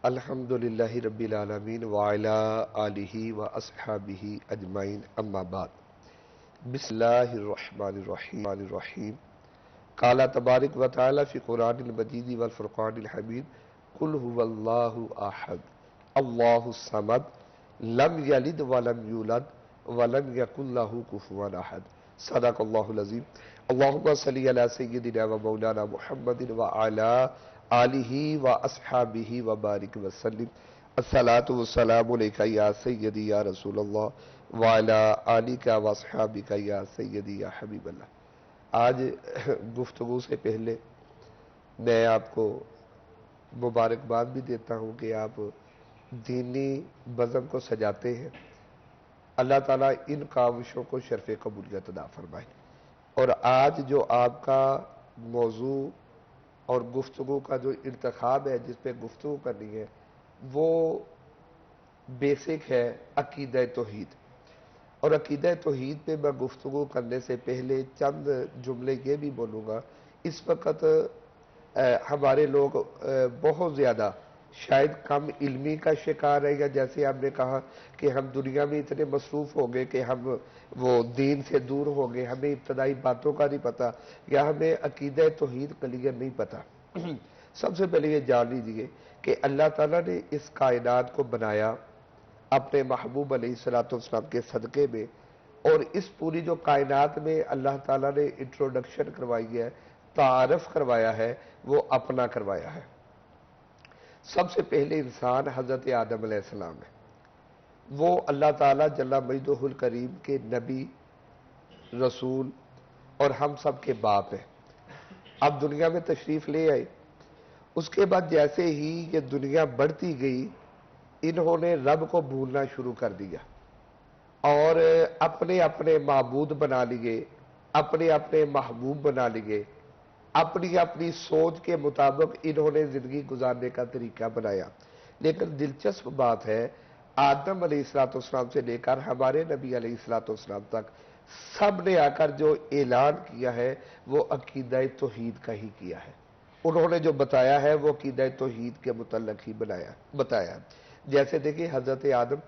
الحمدللہ رب العالمین وعلی آلہ واصحابہ اجمعین، اما بعد. بسم اللہ الرحمن الرحیم. قال تبارک وتعالی فی قرآن المجید والفرقان الحمید قل هو اللہ احد अल्लाहु समद लम यलिद वलम यूलद वलम यकुल लहू कुफुवन अहद। सदक़ल्लाहुल अज़ीम। अल्लाहुम्मा सल्लि अला सय्यिदिना व मौलाना मुहम्मदिन व अला आलिहि व अस्हाबिहि व बारिक व सल्लिम। अस्सलातु वस्सलामु अलैका या सय्यदी या रसूलल्लाह व अला आलिका व अस्हाबिका या सय्यदी या हबीबल्लाह। आज गुफ्तगू से पहले मैं आपको मुबारकबाद भी देता हूँ कि आप दीनी बज़म को सजाते हैं। अल्लाह ताला इन काविशों को शर्फ कबूलियत अता फरमाए। और आज जो आपका मौजू और गुफ्तगू का जो इंतखाब है जिस पे गुफ्तगू करनी है वो बेसिक है अकीदा तौहीद। और अकीदा तौहीद पे मैं गुफ्तगू करने से पहले चंद जुमले ये भी बोलूँगा। इस वक्त हमारे लोग बहुत ज़्यादा शायद कम इल्मी का शिकार है, या जैसे आपने कहा कि हम दुनिया में इतने मसरूफ़ हो गए कि हम वो दीन से दूर हो गए, हमें इब्तदाई बातों का नहीं पता या हमें अकीदा तौहीद क्लियर नहीं पता। सबसे पहले ये जान लीजिए कि अल्लाह ताला ने इस कायनात को बनाया अपने महबूब अलैहिस्सलाम के सदक़े में, और इस पूरी जो कायनात में अल्लाह ताला ने इंट्रोडक्शन करवाई है, तारफ़ करवाया है, वो अपना करवाया है। सबसे पहले इंसान हज़रत आदम अलैहिस्सलाम है। वो अल्लाह ताला जल्ला मजदुहुल करीम के नबी, रसूल और हम सब के बाप हैं। अब दुनिया में तशरीफ़ ले आए। उसके बाद जैसे ही ये दुनिया बढ़ती गई, इन्होंने रब को भूलना शुरू कर दिया और अपने अपने माबूद बना लिए, अपने अपने महबूब बना लिए, अपनी अपनी सोच के मुताबिक इन्होंने जिंदगी गुजारने का तरीका बनाया। लेकिन दिलचस्प बात है, आदम अलैहिस्सलाम से लेकर हमारे नबी अलैहिस्सलाम तक सब ने आकर जो ऐलान किया है वो अकीदा तौहीद का ही किया है। उन्होंने जो बताया है वो अकीदा तौहीद के मुतल्लिक़ ही बताया। जैसे देखिए हजरत आदम,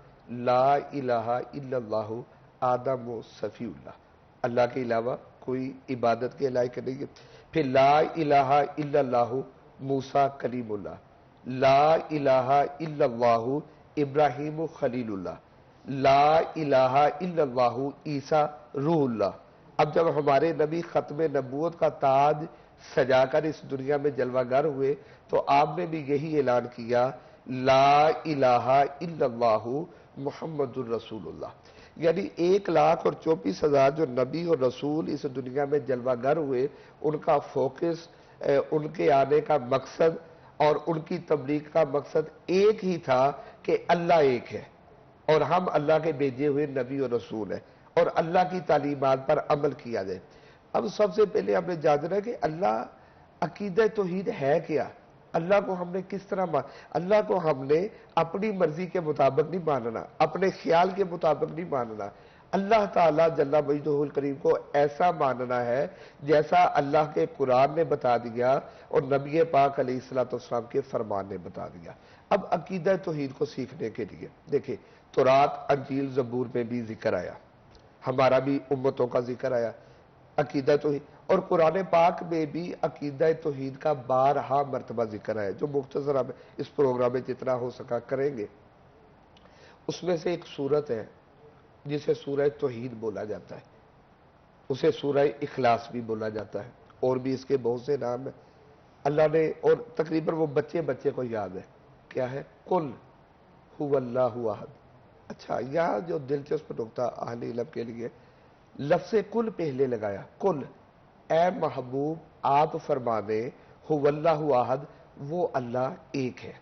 ला इलाहा इल्लल्लाहु आदम सफ़ीउल्लाह, अल्लाह के अलावा कोई इबादत के लायक नहीं है। फिर ला इलाहा इल्लल्लाहु मूसा कलीमुल्लाह, ला इलाहा इल्लल्लाहु इब्राहीम खलीलुल्लाह, ला इलाहा इल्लल्लाहु ईसा रूहुल्लाह। अब जब हमारे नबी खत्म नबूवत का ताज सजाकर इस दुनिया में जलवागर हुए तो आपने भी यही ऐलान किया, ला इलाहा इल्लल्लाहु मुहम्मदुर रसूलुल्लाह। यानी 1,24,000 जो नबी और रसूल इस दुनिया में जलवागर हुए, उनका फोकस, उनके आने का मकसद और उनकी तबलीग का मकसद एक ही था कि अल्लाह एक है और हम अल्लाह के भेजे हुए नबी और रसूल हैं और अल्लाह की तालीमात पर अमल किया जाए। अब सबसे पहले हमने जानना है कि अल्लाह, अकीदा तौहीद है क्या, अल्लाह को हमने किस तरह अल्लाह को हमने अपनी मर्जी के मुताबिक नहीं मानना, अपने ख्याल के मुताबिक नहीं मानना। अल्लाह ताला जल्ला मजदुहुल करीम को ऐसा मानना है जैसा अल्लाह के कुरान ने बता दिया और नबी पाक अलैहिस्सलाम के फरमान ने बता दिया। अब अकीदा तौहीद को सीखने के लिए देखिए, तौरात, अंजील, ज़बूर में भी जिक्र आया, हमारा भी उम्मतों का जिक्र आया अकीदा तौहीद, और कुरान पाक में भी अकीदा तौहीद का 12 मरतबा जिक्र है, जो मुख्तसर हम इस प्रोग्राम में जितना हो सका करेंगे। उसमें से एक सूरत है जिसे सूरह तौहीद बोला जाता है, उसे सूरह इखलास भी बोला जाता है, और भी इसके बहुत से नाम है अल्लाह ने। और तकरीबन वो बच्चे को याद है, क्या है, कुल हुवल्लाहु अहद। अच्छा, यहाँ जो दिलचस्प नुक्ता अहले इल्म के लिए, लफ्ज़ कुल पहले लगाया, कुल ए महबूब आप फरमा दें, हुवल्लाहु अहद, वो अल्लाह एक है।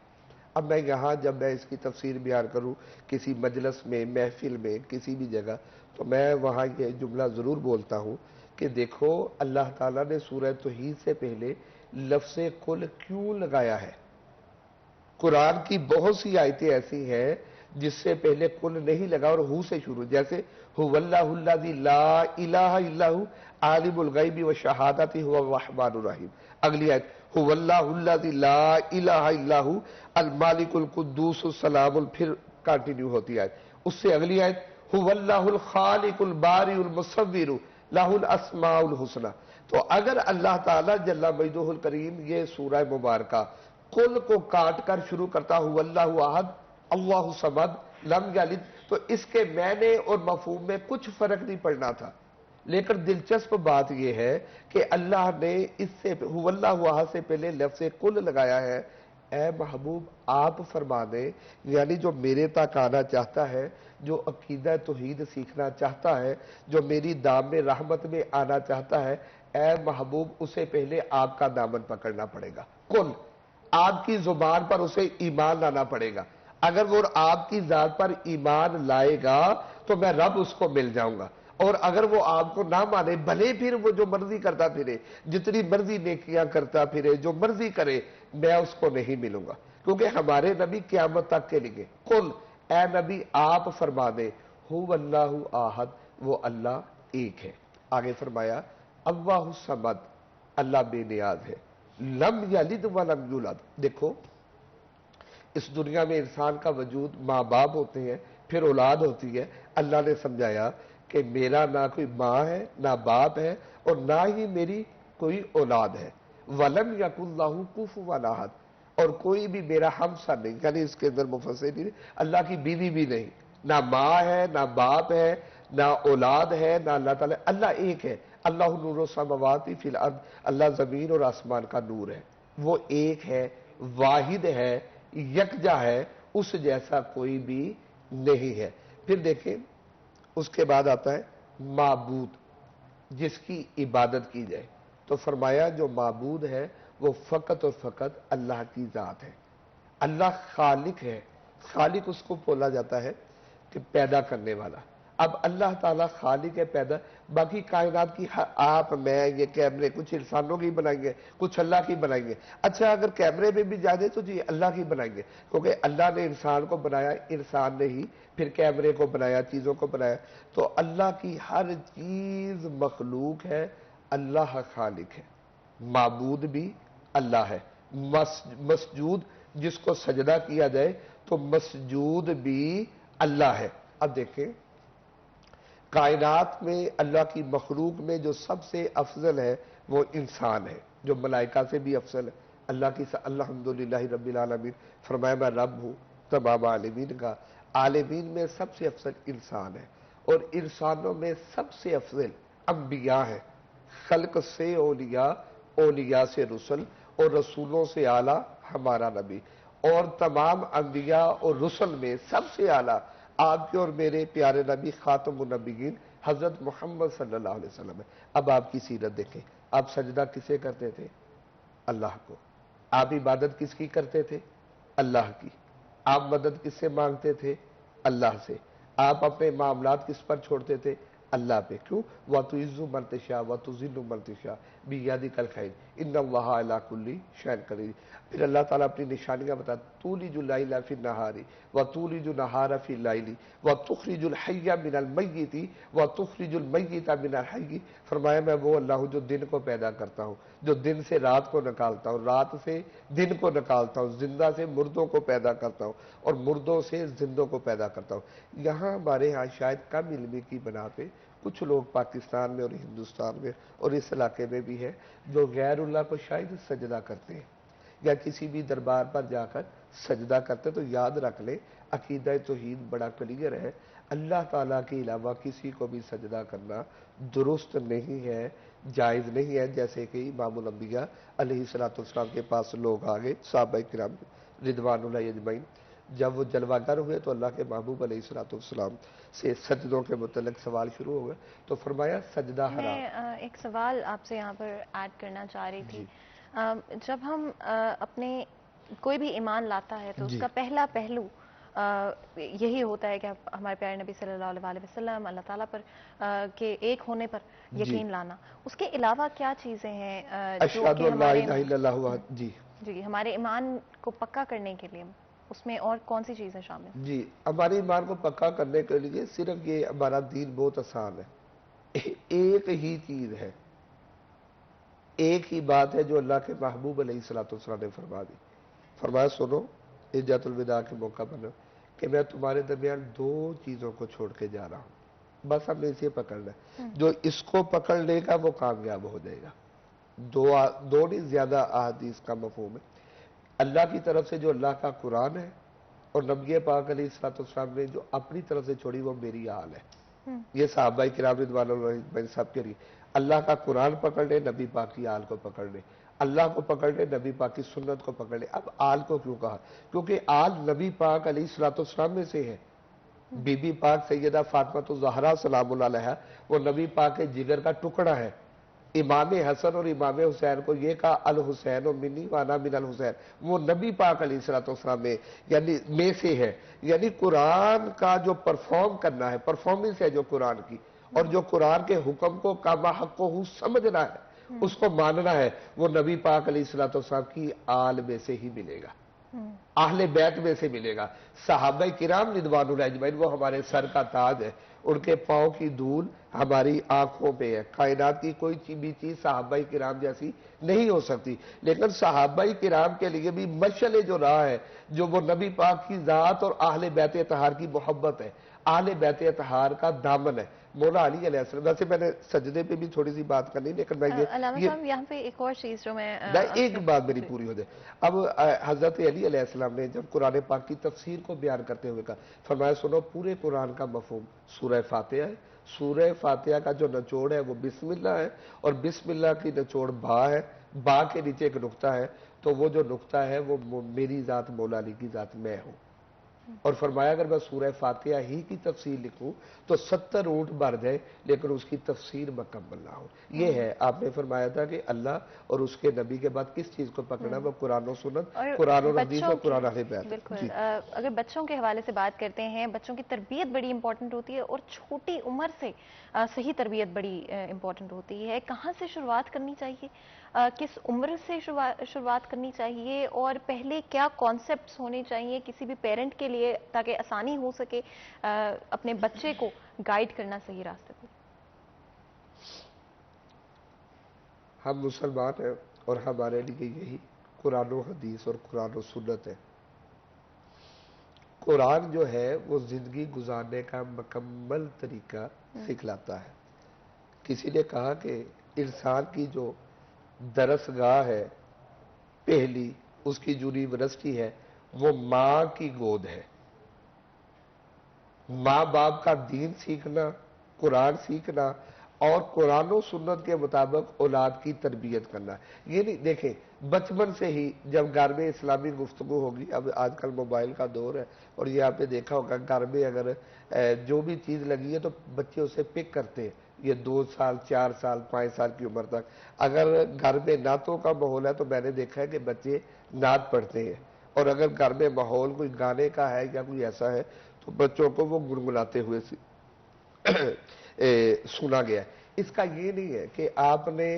अब मैं यहाँ जब मैं इसकी तफसीर बयान करूँ किसी मजलिस में, महफिल में, किसी भी जगह, तो मैं वहाँ ये जुमला ज़रूर बोलता हूँ कि देखो अल्लाह ताला ने सूरह तौहीद से पहले लफ्ज़ कुल क्यों लगाया है। कुरान की बहुत सी आयतें ऐसी हैं जिससे पहले कुल नहीं लगा और हु से शुरू, जैसे हुवल्लाहुल्लज़ी ला इलाहा इल्लहु आलिमुल गैबि व शहादति हुवल रहमानुर रहीम। अगली आयत, हुवल्लाहुल्लज़ी ला इलाहा इल्लहु अल मालिकुल कुद्दूसुस सलामुल, फिर कंटिन्यू होती है। उससे अगली आयत, हुवल्लाहुल खालिकुल बारिउल मुसव्विरु लहुल अस्माउल हुस्ना। तो अगर अल्लाह ताला जल्ला मजदुहुल करीम ये सूरह मुबारका कुल को काट कर शुरू करता हुवल्लाहु अहद अल्लाहु समद लम यलिद, तो इसके मैंने और मफहूम में कुछ फर्क नहीं पड़ना था। लेकिन दिलचस्प बात यह है कि अल्लाह ने इससे हुवल्लाहु अहद से पहले लफ्ज़ कुल लगाया है। ए महबूब आप फरमा दें, यानी जो मेरे तक आना चाहता है, जो अकीदा तौहीद सीखना चाहता है, जो मेरी दाम में रहमत में आना चाहता है, ए महबूब उसे पहले आपका दामन पकड़ना पड़ेगा। कुल आपकी जुबान पर उसे ईमान लाना पड़ेगा। अगर वो आपकी जात पर ईमान लाएगा तो मैं रब उसको मिल जाऊंगा, और अगर वो आपको ना माने, भले फिर वो जो मर्जी करता फिरे, जितनी मर्जी नेकियां करता फिरे, जो मर्जी करे, मैं उसको नहीं मिलूंगा, क्योंकि हमारे नबी क़यामत तक के लिए कुल ए नबी आप फरमा दे हुवल्लाहु अहद, वो अल्लाह एक है। आगे फरमाया अल्लाहु समद, अल्लाह बेनियाज है, लम यलिद व लम यूलद। देखो इस दुनिया में इंसान का वजूद माँ बाप होते हैं, फिर औलाद होती है। अल्लाह ने समझाया कि मेरा ना कोई माँ है ना बाप है और ना ही मेरी कोई औलाद है। वलम यकुल्लाहु कुफुवन अहद, और कोई भी मेरा हमसर नहीं, यानी इसके अंदर मुफस्सिरीन अल्लाह की बीवी भी नहीं, ना माँ है ना बाप है ना औलाद है ना अल्लाह ताला, अल्लाह एक है। अल्लाह नूर समावाति फिल अर्द, अल्लाह जमीन और आसमान का नूर है, वो एक है, वाहिद है, यकजा है, उस जैसा कोई भी नहीं है। फिर देखें उसके बाद आता है माबूद, जिसकी इबादत की जाए, तो फरमाया जो माबूद है वो फकत और फकत अल्लाह की जात है। अल्लाह खालिक है, खालिक उसको बोला जाता है कि पैदा करने वाला। अब अल्लाह ताला खालिक है, पैदा, बाकी कायनात की आप मैं ये कैमरे कुछ इंसानों की बनाएंगे, कुछ अल्लाह की बनाएंगे। अच्छा अगर कैमरे में भी जाए तो जी अल्लाह की बनाएंगे, क्योंकि अल्लाह ने इंसान को बनाया, इंसान ने ही फिर कैमरे को बनाया, चीजों को बनाया। तो अल्लाह की हर चीज मखलूक है, अल्लाह खालिक है। माबूद भी अल्लाह है, मसजूद जिसको सजदा किया जाए तो मसजूद भी अल्लाह है। अब देखें कायनात में अल्लाह की मखलूक में जो सबसे अफजल है वो इंसान है, जो मलाइका से भी अफजल है। अल्लाह की अल्हम्दुलिल्लाहि रब्बिल आलमीन, फरमाया मैं रब हूँ तमाम आलमीन का। आलमीन में सबसे अफजल इंसान है, और इंसानों में सबसे अफजल अंबिया है। खल्क से ओलिया, ओलिया से रसूल, और रसूलों से आला हमारा नबी। और तमाम अंबिया और रसूल में सबसे आला आपके और मेरे प्यारे नबी खातमुन नबीयीन हजरत मोहम्मद सल्लल्लाहु अलैहि वसल्लम है। अब आपकी सीरत देखें, आप सजदा किसे करते थे? अल्लाह को। आप इबादत किसकी करते थे? अल्लाह की। आप मदद किससे मांगते थे? अल्लाह से। आप अपने मामलात किस पर छोड़ते थे? अल्लाह पे। क्यों? व तुइज़्ज़ु मन तशा व तुज़िल्लु मन तशा बियदिकल खैर इन्नल्लाह अला कुल्ली शैइन कदीर। फिर अल्लाह ताला अपनी निशानियां बता, तूलिजुल लैला फिन नहारी व तूलिजुल नहारा फिल लैली व तुखरिजुल हय्य मिनल मय्यिति व तुखरिजुल मय्यिता मिनल हय्य। फरमाया मैं वो अल्लाह हूं जो दिन को पैदा करता हूं, जो दिन से रात को निकालता हूं, रात से दिन को निकालता हूं, जिंदा से मुर्दों को पैदा करता हूं और मुर्दों से जिंदों को पैदा करता हूं। यहां हमारे यहाँ शायद कम इल्मी की बना पे कुछ लोग पाकिस्तान में और हिंदुस्तान में और इस इलाके में भी है जो गैरुल्लाह को शायद सजदा करते हैं या किसी भी दरबार पर जाकर सजदा करते। तो याद रख ले अकीदा तौहीद बड़ा क्लियर है, अल्लाह ताला के अलावा किसी को भी सजदा करना दुरुस्त नहीं है, जायज़ नहीं है। जैसे कि इमामुल अंबिया अलैहिस्सलाम के पास लोग आ गए, सहाबा किराम रिदवानुल्लाहि अजमईन, जब वो जलवागर हुए तो अल्लाह के महबूब अलैहिस्सलाम से सजदों के मुतल्लिक सवाल शुरू हो गए, तो फरमाया सजदा हराम। मैं एक सवाल आपसे यहाँ पर ऐड करना चाह रही थी। जब हम अपने कोई भी ईमान लाता है तो उसका पहला पहलू यही होता है कि हमारे प्यारे नबी सल्लल्लाहु अलैहि वसल्लम अल्लाह ताला पर के एक होने पर यकीन लाना। उसके अलावा क्या चीज़ें हैं जो कि हमारे ईमान को पक्का करने के लिए, उसमें और कौन सी चीज़ें शामिल? जी, हमारे ईमान को पक्का करने के लिए सिर्फ ये हमारा दीन बहुत आसान है। एक ही चीज़ है, एक ही बात है जो अल्लाह के महबूब अलैहिस्सलाम ने फरमा दी। फरमाया सुनो हिज्जतुल विदा के मौका पर कि मैं तुम्हारे दरमियान दो चीज़ों को छोड़ के जा रहा हूँ, बस हमने इसे पकड़ना है। जो इसको पकड़ लेगा वो कामयाब हो जाएगा। दो नहीं ज्यादा अहादीस का मफहूम है। अल्लाह की तरफ से जो अल्लाह का कुरान है اور نبی پاک علیہ السلام نے جو اپنی طرف سے چھوڑی وہ میری آل ہے. یہ صحابہ کرام رضوان اللہ علیہم سب کے لیے اللہ کا قرآن پکڑ لے, نبی پاک کی آل کو پکڑ لے, اللہ کو پکڑ لے, نبی پاک کی سنت کو پکڑ لے. اب آل کو کیوں کہا؟ کیونکہ آل نبی پاک علیہ السلام میں سے ہے. بی بی پاک سیدہ فاطمہ الزہرا سلام اللہ علیہا وہ نبی پاک کے جگر کا ٹکڑا ہے. امام حسن اور امام حسین کو یہ کہا الحسین و منی وانا من الحسین, وہ نبی پاک علیہ السلام میں سے ہے. یعنی قرآن کا جو پرفارم کرنا ہے, پرفارمنس ہے جو قرآن کی, اور جو قرآن کے حکم کو کما حق کو سمجھنا ہے, اس کو ماننا ہے, وہ نبی پاک علیہ السلام کی آل میں سے ہی ملے گا, اہل بیت میں سے ملے گا. صحابہ کرام رضوان اللہ اجمعین وہ ہمارے سر کا تاج ہے, ان کے پاؤں کی دھول ہماری آنکھوں پہ ہے. کائنات کی کوئی بھی چیز صحابہ کرام جیسی نہیں ہو سکتی, لیکن صحابہ کرام کے لیے بھی مشعل جو راہ ہے, جو وہ نبی پاک کی ذات اور اہل بیت اطہار کی محبت ہے, اہل بیت اطہار کا دامن ہے. مولا علی علیہ السلام, ویسے میں نے سجدے پہ بھی تھوڑی سی بات کرنی, لیکن میں علامہ صاحب یہاں پہ ایک اور چیز جو میں ایک بات میری پوری ہو جائے. اب حضرت علی علیہ السلام نے جب قرآن پاک کی تفسیر کو بیان کرتے ہوئے کہا, فرمایا سنو پورے قرآن کا مفہوم سورہ فاتحہ ہے. سورہ فاتحہ کا جو نچوڑ ہے وہ بسم اللہ ہے, اور بسم اللہ کی نچوڑ با ہے, با کے نیچے ایک نقطہ ہے, تو وہ جو نقطہ ہے وہ میری ذات مولا علی کی ذات میں ہوں. اور فرمایا اگر میں سورہ فاتحہ ہی کی تفسیر لکھوں تو 70 اونٹ بھر جائے لیکن اس کی تفسیر مکمل نہ ہو. یہ ہے, آپ نے فرمایا تھا کہ اللہ اور اس کے نبی کے بعد کس چیز کو پکڑنا, وہ قرآن و سنت, قرآن و حدیث اور قرآن اہل بیت. بالکل. اگر بچوں کے حوالے سے بات کرتے ہیں, بچوں کی تربیت بڑی امپورٹنٹ ہوتی ہے, اور چھوٹی عمر سے صحیح تربیت بڑی امپورٹنٹ ہوتی ہے. کہاں سے شروعات کرنی چاہیے, کس عمر سے شروعات کرنی چاہیے, اور پہلے کیا کانسیپٹس ہونے چاہیے کسی بھی پیرنٹ کے لیے تاکہ آسانی ہو سکے اپنے بچے کو گائیڈ کرنا صحیح راستے پر؟ ہم مسلمان ہیں اور ہمارے لیے یہی قرآن و حدیث اور قرآن و سنت ہے. قرآن جو ہے وہ زندگی گزارنے کا مکمل طریقہ سکھلاتا ہے. کسی نے کہا کہ انسان کی جو درسگاہ ہے پہلی, اس کی جو یونیورسٹی ہے وہ ماں کی گود ہے. ماں باپ کا دین سیکھنا, قرآن سیکھنا, اور قرآن و سنت کے مطابق اولاد کی تربیت کرنا. یہ نہیں, دیکھیں بچپن سے ہی جب گھر میں اسلامی گفتگو ہوگی, اب آج کل موبائل کا دور ہے, اور یہ آپ نے دیکھا ہوگا گھر میں اگر جو بھی چیز لگی ہے تو بچے اسے پک کرتے ہیں. یہ 2 سال 4 سال 5 سال کی عمر تک اگر گھر میں نعتوں کا ماحول ہے تو میں نے دیکھا ہے کہ بچے نعت پڑھتے ہیں, اور اگر گھر میں ماحول کوئی گانے کا ہے یا کوئی ایسا ہے تو بچوں کو وہ گنگناتے ہوئے سنا گیا. اس کا یہ نہیں ہے کہ آپ نے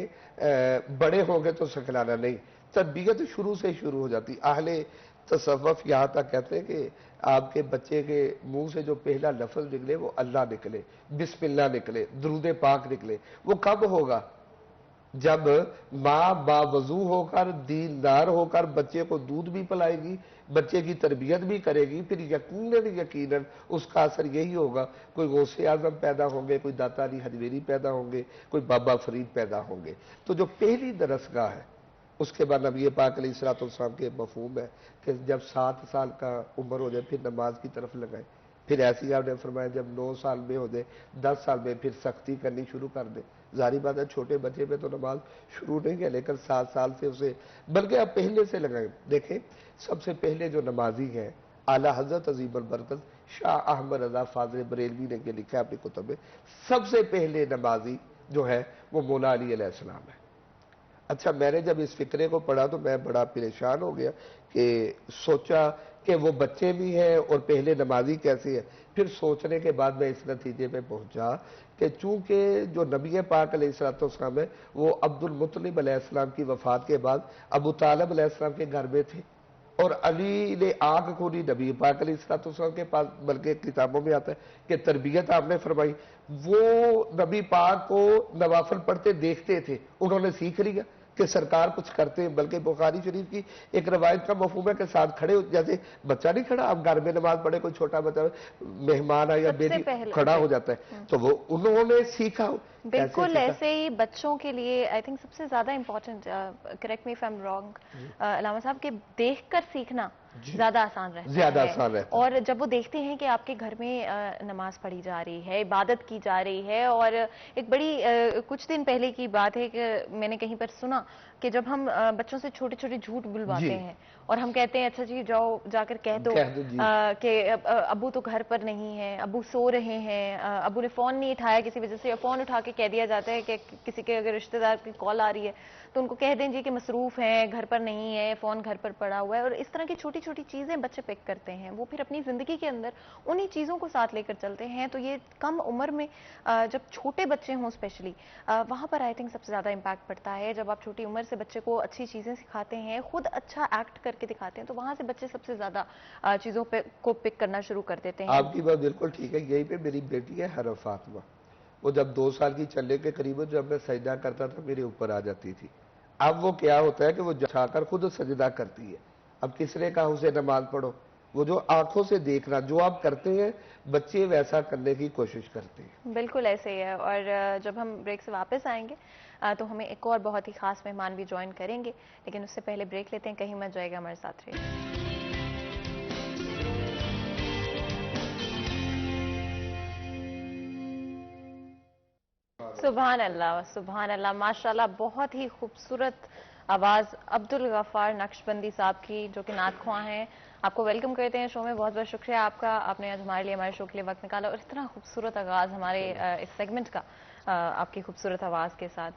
بڑے ہو گئے تو سکھلانا, نہیں, تربیت شروع سے شروع ہو جاتی. اہل تصوف یہاں تک کہتے ہیں کہ آپ کے بچے کے منہ سے جو پہلا لفظ نکلے وہ اللہ نکلے, بسم اللہ نکلے, درود پاک نکلے. وہ کب ہوگا؟ جب ماں باوضو ہو کر, دیندار ہو کر بچے کو دودھ بھی پلائے گی, بچے کی تربیت بھی کرے گی, پھر یقیناً اس کا اثر یہی ہوگا. کوئی غوث اعظم پیدا ہوں گے, کوئی داتا علی حجویری پیدا ہوں گے, کوئی بابا فرید پیدا ہوں گے. تو جو پہلی درسگاہ ہے, اس کے بعد نبی پاک علیہ السلام کے مفہوم ہے کہ جب 7 سال کا عمر ہو جائے پھر نماز کی طرف لگائیں. پھر ایسی آپ نے فرمایا جب 9 سال میں ہو جائے, 10 سال میں پھر سختی کرنی شروع کر دیں. ظاہری بات ہے چھوٹے بچے پہ تو نماز شروع نہیں ہے, لیکن 7 سال سے اسے, بلکہ آپ پہلے سے لگائیں. دیکھیں سب سے پہلے جو نمازی ہیں اعلیٰ حضرت عظیم البرکت شاہ احمد رضا فاضل بریلوی نے یہ لکھا ہے اپنی کتب میں, سب سے پہلے نمازی جو ہے وہ مولا علی علیہ السلام ہے. اچھا, میں نے جب اس فکرے کو پڑھا تو میں بڑا پریشان ہو گیا کہ سوچا کہ وہ بچے بھی ہیں اور پہلے نمازی کیسے ہے. پھر سوچنے کے بعد میں اس نتیجے پہ پہنچا کہ چونکہ جو نبی پاک علیہ السلام ہے وہ عبد المطلب علیہ السلام کی وفات کے بعد ابو طالب علیہ السلام کے گھر میں تھے, اور علی نے آنکھ کھولی نبی پاک علیہ السلام کے پاس, بلکہ کتابوں میں آتا ہے کہ تربیت آپ نے فرمائی. وہ نبی پاک کو نوافل پڑھتے دیکھتے تھے, انہوں نے سیکھ لیا کہ سرکار کچھ کرتے ہیں. بلکہ بخاری شریف کی ایک روایت کا مفہوم ہے کہ ساتھ کھڑے ہو, جیسے بچہ نہیں کھڑا, اب گھر میں نماز پڑھے کوئی چھوٹا بچہ مہمان آیا بیٹی کھڑا ہو جاتا ہے, تو وہ انہوں نے سیکھا. بالکل ایسے ہی بچوں کے لیے آئی تھنک سب سے زیادہ important, correct me if I am wrong علامہ صاحب, کہ دیکھ کر سیکھنا زیادہ آسان رہتا ہے، زیادہ آسان رہتا ہے۔ اور جب وہ دیکھتے ہیں کہ آپ کے گھر میں نماز پڑھی جا رہی ہے، عبادت کی جا رہی ہے، اور ایک بڑی کچھ دن پہلے کی بات ہے کہ میں نے کہیں پر سنا کہ جب ہم بچوں سے چھوٹے چھوٹے جھوٹ بلواتے ہیں اور ہم کہتے ہیں اچھا جی جاؤ جا کر کہہ دو کہ ابو تو گھر پر نہیں ہے، ابو سو رہے ہیں، ابو نے فون نہیں اٹھایا کسی وجہ سے، فون اٹھا کے کہہ دیا جاتا ہے کہ کسی کے اگر رشتہ دار کی کال آ رہی ہے تو ان کو کہہ دیں جی کہ مصروف ہیں، گھر پر نہیں ہے، فون گھر پر پڑا ہوا ہے. اور اس طرح کی چھوٹی چھوٹی چیزیں بچے پک کرتے ہیں، وہ پھر اپنی زندگی کے اندر انہی چیزوں کو ساتھ لے کر چلتے ہیں. تو یہ کم عمر میں جب چھوٹے بچے ہوں اسپیشلی وہاں پر آئی تھنک سب سے زیادہ امپیکٹ پڑتا ہے. جب آپ چھوٹی عمر سے بچے کو اچھی چیزیں سکھاتے ہیں، خود اچھا ایکٹ کر کے دکھاتے ہیں، تو وہاں سے بچے سب سے زیادہ چیزوں کو پک کرنا شروع کر دیتے ہیں. آپ کی بات بالکل ٹھیک ہے. یہی پہ میری بیٹی ہے حرف فاطمہ، وہ جب 2 سال کی چلنے کے قریب جب میں سجدہ کرتا تھا میرے اوپر آ جاتی تھی. اب وہ کیا ہوتا ہے کہ وہ جھا کر خود سجدہ کرتی ہے. اب کس نے کہا اسے نماز پڑھو؟ وہ جو آنکھوں سے دیکھنا جو آپ کرتے ہیں بچے ویسا کرنے کی کوشش کرتے ہیں. بالکل ایسے ہی ہے. اور جب ہم بریک سے واپس آئیں گے تو ہمیں ایک اور بہت ہی خاص مہمان بھی جوائن کریں گے، لیکن اس سے پہلے بریک لیتے ہیں. کہیں مت جائے گا، ہمارے ساتھ رہیے. سبحان اللہ، سبحان اللہ، ماشاءاللہ. بہت ہی خوبصورت آواز عبدالغفار نقشبندی صاحب کی، جو کہ نعت خواں ہیں. آپ کو ویلکم کرتے ہیں شو میں. بہت بہت شکریہ آپ کا، آپ نے آج ہمارے لیے ہمارے شو کے لیے وقت نکالا، اور اتنا خوبصورت آغاز ہمارے اس سیگمنٹ کا آپ کی خوبصورت آواز کے ساتھ.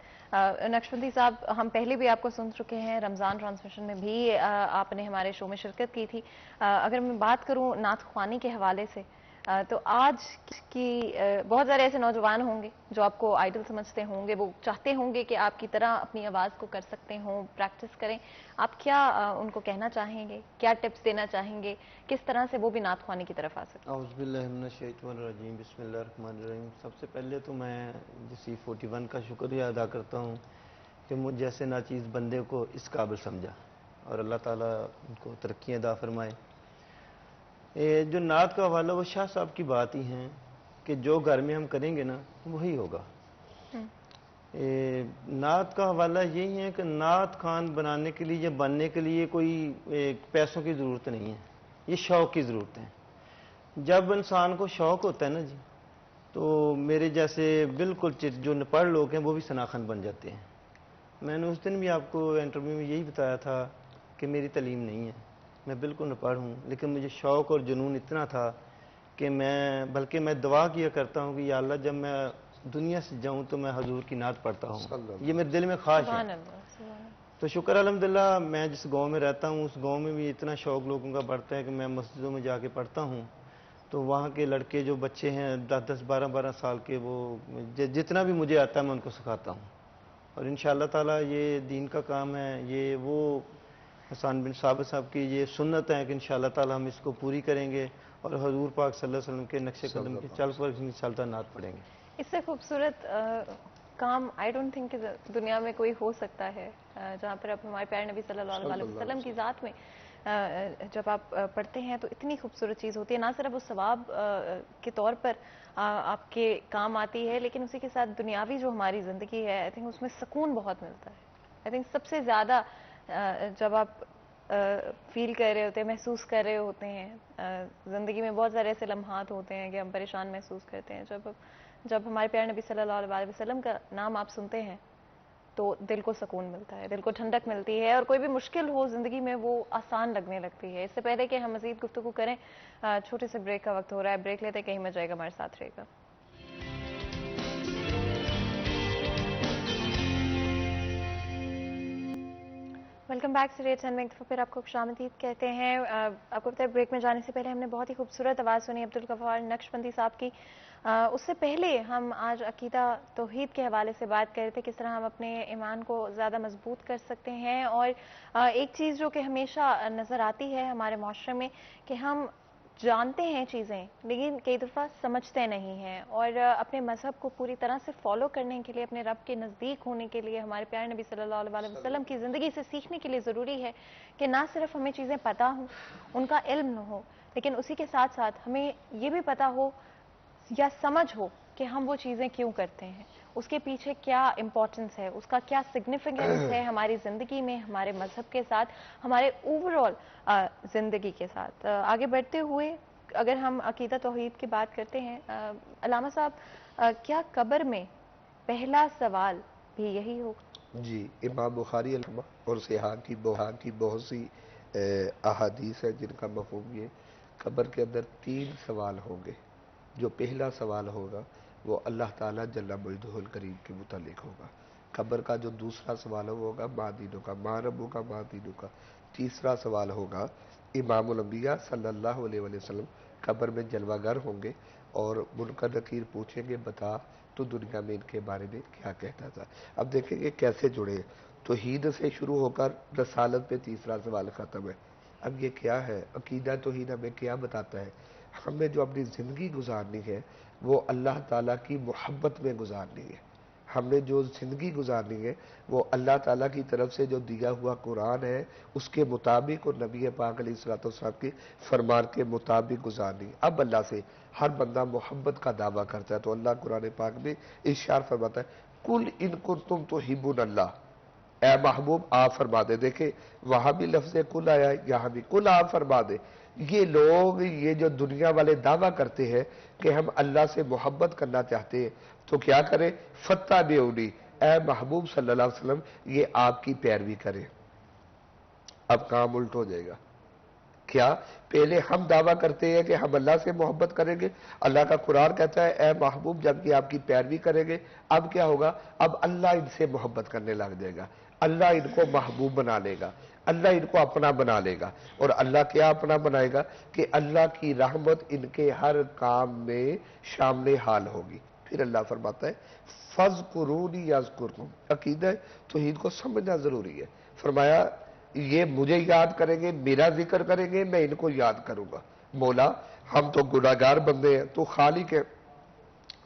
نقشبندی صاحب، ہم پہلے بھی آپ کو سن چکے ہیں، رمضان ٹرانسمیشن میں بھی آپ نے ہمارے شو میں شرکت کی تھی. اگر میں بات کروں نعت خوانی کے حوالے سے، تو آج کی بہت سارے ایسے نوجوان ہوں گے جو آپ کو آئیڈل سمجھتے ہوں گے، وہ چاہتے ہوں گے کہ آپ کی طرح اپنی آواز کو کر سکتے ہوں، پریکٹس کریں. آپ کیا ان کو کہنا چاہیں گے، کیا ٹپس دینا چاہیں گے، کس طرح سے وہ بھی نعت خوانی کی طرف آ سکتے؟ اعوذ باللہ من الشیطان الرجیم، بسم اللہ الرحمن الرحیم. سب سے پہلے تو میں جسی 41 کا شکریہ ادا کرتا ہوں کہ مجھ جیسے ناچیز بندے کو اس قابل سمجھا، اور اللہ تعالیٰ ان کو ترقی عطا فرمائے. جو نعت کا حوالہ وہ شاہ صاحب کی بات ہی ہیں کہ جو گھر میں ہم کریں گے نا وہی ہوگا. نعت کا حوالہ یہی ہے کہ نعت خوان بنانے کے لیے یا بننے کے لیے کوئی پیسوں کی ضرورت نہیں ہے، یہ شوق کی ضرورت ہے. جب انسان کو شوق ہوتا ہے نا جی، تو میرے جیسے بالکل جو نپڑھ لوگ ہیں وہ بھی ثناخن بن جاتے ہیں. میں نے اس دن بھی آپ کو انٹرویو میں یہی بتایا تھا کہ میری تعلیم نہیں ہے، میں بالکل نپڑھ ہوں، لیکن مجھے شوق اور جنون اتنا تھا کہ بلکہ میں دعا کیا کرتا ہوں کہ یا اللہ جب میں دنیا سے جاؤں تو میں حضور کی نعت پڑھتا ہوں، یہ میرے دل میں خواہش ہے. تو شکر الحمدللہ میں جس گاؤں میں رہتا ہوں اس گاؤں میں بھی اتنا شوق لوگوں کا بڑھتا ہے کہ میں مسجدوں میں جا کے پڑھتا ہوں. تو وہاں کے لڑکے جو بچے ہیں 10-10 12-12 سال کے، وہ جتنا بھی مجھے آتا ہے میں ان کو سکھاتا ہوں. اور انشاءاللہ تعالیٰ یہ دین کا کام ہے، یہ وہ حسان بن ثابت صاحب کی یہ سنت ہے کہ انشاءاللہ تعالیٰ ہم اس کو پوری کریں گے اور حضور پاک صلی اللہ علیہ وسلم کے نقش قدم کے چل پر انشاءاللہ نعت پڑھیں گے. اس سے خوبصورت کام آئی ڈونٹ تھنک کہ دنیا میں کوئی ہو سکتا ہے، جہاں پر آپ ہمارے پیارے نبی صلی اللہ علیہ وسلم کی ذات میں جب آپ پڑھتے ہیں تو اتنی خوبصورت چیز ہوتی ہے. نہ صرف وہ ثواب کے طور پر آپ کے کام آتی ہے، لیکن اسی کے ساتھ دنیاوی جو ہماری زندگی ہے آئی تھنک اس میں سکون بہت ملتا ہے. آئی تھنک سب سے زیادہ جب آپ فیل کر رہے ہوتے ہیں، محسوس کر رہے ہوتے ہیں، زندگی میں بہت سارے ایسے لمحات ہوتے ہیں کہ ہم پریشان محسوس کرتے ہیں، جب ہمارے پیارے نبی صلی اللہ علیہ وسلم کا نام آپ سنتے ہیں تو دل کو سکون ملتا ہے، دل کو ٹھنڈک ملتی ہے، اور کوئی بھی مشکل ہو زندگی میں وہ آسان لگنے لگتی ہے. اس سے پہلے کہ ہم مزید گفتگو کریں، چھوٹے سے بریک کا وقت ہو رہا ہے. بریک لیتے کہیں مت جائے گا، ہمارے ساتھ رہے گا. ویلکم بیک سے ریٹ میں ایک دفعہ پھر آپ کو خوش آمدید کہتے ہیں. آپ کو پتہ ہے بریک میں جانے سے پہلے ہم نے بہت ہی خوبصورت آواز سنی عبدالغفار نقشبندی صاحب کی. اس سے پہلے ہم آج عقیدہ توحید کے حوالے سے بات کر رہے تھے، کس طرح ہم اپنے ایمان کو زیادہ مضبوط کر سکتے ہیں. اور ایک چیز جو کہ ہمیشہ نظر آتی ہے ہمارے معاشرے میں کہ ہم جانتے ہیں چیزیں لیکن کئی دفعہ سمجھتے نہیں ہیں، اور اپنے مذہب کو پوری طرح سے فالو کرنے کے لیے، اپنے رب کے نزدیک ہونے کے لیے، ہمارے پیارے نبی صلی اللہ علیہ وسلم کی زندگی سے سیکھنے کے لیے ضروری ہے کہ نہ صرف ہمیں چیزیں پتہ ہوں، ان کا علم نہ ہو، لیکن اسی کے ساتھ ساتھ ہمیں یہ بھی پتہ ہو یا سمجھ ہو کہ ہم وہ چیزیں کیوں کرتے ہیں. اس کے پیچھے کیا امپورٹنس ہے، اس کا کیا سگنیفیکنس ہے ہماری زندگی میں، ہمارے مذہب کے ساتھ، ہمارے اوور آل زندگی کے ساتھ. آگے بڑھتے ہوئے اگر ہم عقیدہ توحید کی بات کرتے ہیں، علامہ صاحب کیا قبر میں پہلا سوال بھی یہی ہوگا؟ جی، امام بخاری اور صحاح کی بہت سی احادیث ہیں جن کا مفہوم یہ قبر کے اندر 3 سوال ہوں گے. جو پہلا سوال ہوگا وہ اللہ تعالیٰ جل مجدہ الکریم کے متعلق ہوگا. قبر کا جو دوسرا سوال ہوگا ماں دینوں کا، ماں ربوں کا، ماں دینوں کا. تیسرا سوال ہوگا امام الانبیاء صلی اللہ علیہ وسلم قبر میں جلوہ گر ہوں گے اور منکر نکیر پوچھیں گے بتا تو دنیا میں ان کے بارے میں کیا کہتا تھا. اب دیکھیں گے کیسے جڑے، توحید سے شروع ہو کر رسالت پہ تیسرا سوال ختم ہے. اب یہ کیا ہے؟ عقیدہ توحید ہمیں کیا بتاتا ہے؟ ہمیں جو اپنی زندگی گزارنی ہے وہ اللہ تعالیٰ کی محبت میں گزارنی ہے. ہم نے جو زندگی گزارنی ہے وہ اللہ تعالیٰ کی طرف سے جو دیا ہوا قرآن ہے اس کے مطابق اور نبی پاک علیہ الصلوۃ والسلام کی فرمان کے مطابق گزارنی ہے. اب اللہ سے ہر بندہ محبت کا دعویٰ کرتا ہے تو اللہ قرآن پاک میں ارشاد فرماتا ہے کل ان کنتم تحبون اللہ، اے محبوب آپ فرما دے. دیکھیں وہاں بھی لفظ کل آیا ہے، یہاں بھی کل آپ فرما دے. یہ لوگ یہ جو دنیا والے دعویٰ کرتے ہیں کہ ہم اللہ سے محبت کرنا چاہتے ہیں تو کیا کریں؟ فاتبعونی، اے محبوب صلی اللہ علیہ وسلم یہ آپ کی پیروی کریں. اب کام الٹ ہو جائے گا. کیا پہلے ہم دعویٰ کرتے ہیں کہ ہم اللہ سے محبت کریں گے، اللہ کا قرآن کہتا ہے اے محبوب جب کہ آپ کی پیروی کریں گے اب کیا ہوگا؟ اب اللہ ان سے محبت کرنے لگ جائے گا، اللہ ان کو محبوب بنا لے گا، اللہ ان کو اپنا بنا لے گا. اور اللہ کیا اپنا بنائے گا؟ کہ اللہ کی رحمت ان کے ہر کام میں شامل حال ہوگی. پھر اللہ فرماتا ہے فَاذْكُرُونِي يَذْكُرْكُمْ. عقیدہ توحید کو سمجھنا ضروری ہے. فرمایا یہ مجھے یاد کریں گے، میرا ذکر کریں گے، میں ان کو یاد کروں گا. مولا ہم تو گناہگار بندے ہیں، تو خالق ہے.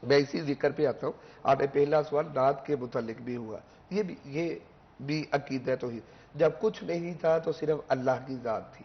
میں اسی ذکر پہ آتا ہوں. آپ نے پہلا سوال نعت کے متعلق بھی ہوا، یہ بھی عقیدہ توحید. جب کچھ نہیں تھا تو صرف اللہ کی ذات تھی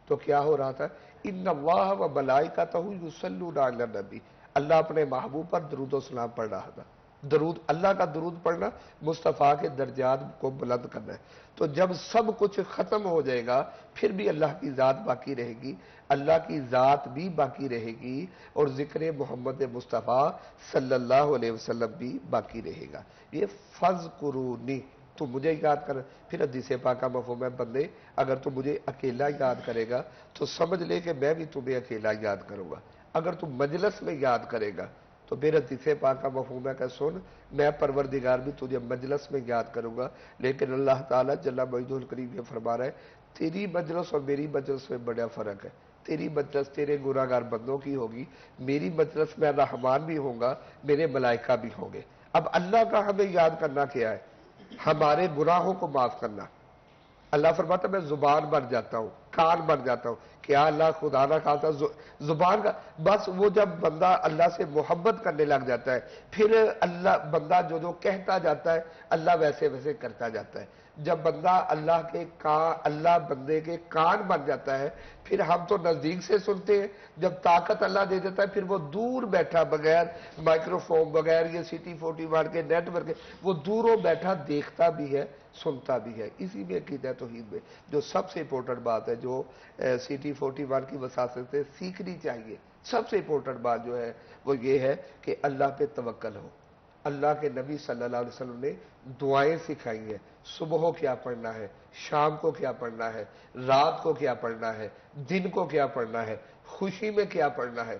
تو کیا ہو رہا تھا؟ ان اللہ و ملائکتہ یصلون علی النبی، اللہ اپنے محبوب پر درود و سلام پڑھ رہا تھا. درود، اللہ کا درود پڑھنا مصطفیٰ کے درجات کو بلند کرنا ہے. تو جب سب کچھ ختم ہو جائے گا پھر بھی اللہ کی ذات باقی رہے گی، اللہ کی ذات بھی باقی رہے گی اور ذکر محمد مصطفیٰ صلی اللہ علیہ وسلم بھی باقی رہے گا. یہ فَاذْكُرُونِی، تو مجھے یاد کر. پھر حدیث پاک کا مفہوم ہے بندے اگر تو مجھے اکیلا یاد کرے گا تو سمجھ لے کہ میں بھی تمہیں اکیلا یاد کروں گا. اگر تم مجلس میں یاد کرے گا تو پھر حدیث پاک کا مفہوم ہے کہ سن میں پروردگار بھی تجھے مجلس میں یاد کروں گا. لیکن اللہ تعالیٰ جل مجدہ الکریم یہ فرما رہا ہے تیری مجلس اور میری مجلس میں بڑا فرق ہے. تیری مجلس تیرے گناہگار بندوں کی ہوگی، میری مجلس میں رحمان بھی ہوں گا، میرے ملائکہ بھی ہوں گے. اب اللہ کا ہمیں یاد کرنا کیا ہے؟ ہمارے گناہوں کو معاف کرنا. اللہ فرماتا میں زبان بن جاتا ہوں، کان بن جاتا ہوں. کیا اللہ خدا نہ خاصا زبان کا؟ بس وہ جب بندہ اللہ سے محبت کرنے لگ جاتا ہے پھر اللہ بندہ جو کہتا جاتا ہے اللہ ویسے ویسے کرتا جاتا ہے. جب بندہ اللہ بندے کے کان بن جاتا ہے پھر ہم تو نزدیک سے سنتے ہیں. جب طاقت اللہ دے دیتا ہے پھر وہ دور بیٹھا بغیر مائکروفون بغیر یہ سٹی 41 کے نیٹ ورک وہ دوروں بیٹھا دیکھتا بھی ہے سنتا بھی ہے. اسی میں عقیدہ توحید میں جو سب سے امپورٹنٹ بات ہے جو سٹی 41 کی وساطت سے سیکھنی چاہیے، سب سے امپورٹنٹ بات جو ہے وہ یہ ہے کہ اللہ پہ توکل ہو. اللہ کے نبی صلی اللہ علیہ وسلم نے دعائیں سکھائی ہیں. صبح کو کیا پڑھنا ہے، شام کو کیا پڑھنا ہے، رات کو کیا پڑھنا ہے، دن کو کیا پڑھنا ہے، خوشی میں کیا پڑھنا ہے،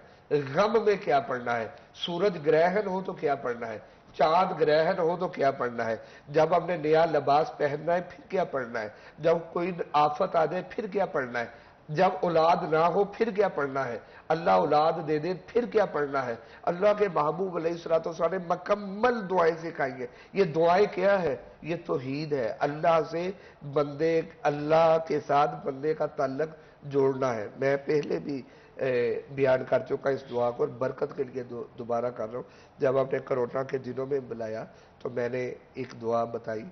غم میں کیا پڑھنا ہے، سورج گرہن ہو تو کیا پڑھنا ہے، چاند گرہن ہو تو کیا پڑھنا ہے، جب ہم نے نیا لباس پہننا ہے پھر کیا پڑھنا ہے، جب کوئی آفت آ جائے پھر کیا پڑھنا ہے، جب اولاد نہ ہو پھر کیا پڑھنا ہے، اللہ اولاد دے دے پھر کیا پڑھنا ہے. اللہ کے محبوب علیہ الصلوۃ والسلام نے مکمل دعائیں سکھائی ہیں. یہ دعائیں کیا ہے؟ یہ توحید ہے. اللہ سے بندے اللہ کے ساتھ بندے کا تعلق جوڑنا ہے. میں پہلے بھی بیان کر چکا اس دعا کو اور برکت کے لیے دوبارہ کر رہا ہوں. جب آپ نے کرونا کے دنوں میں بلایا تو میں نے ایک دعا بتائی،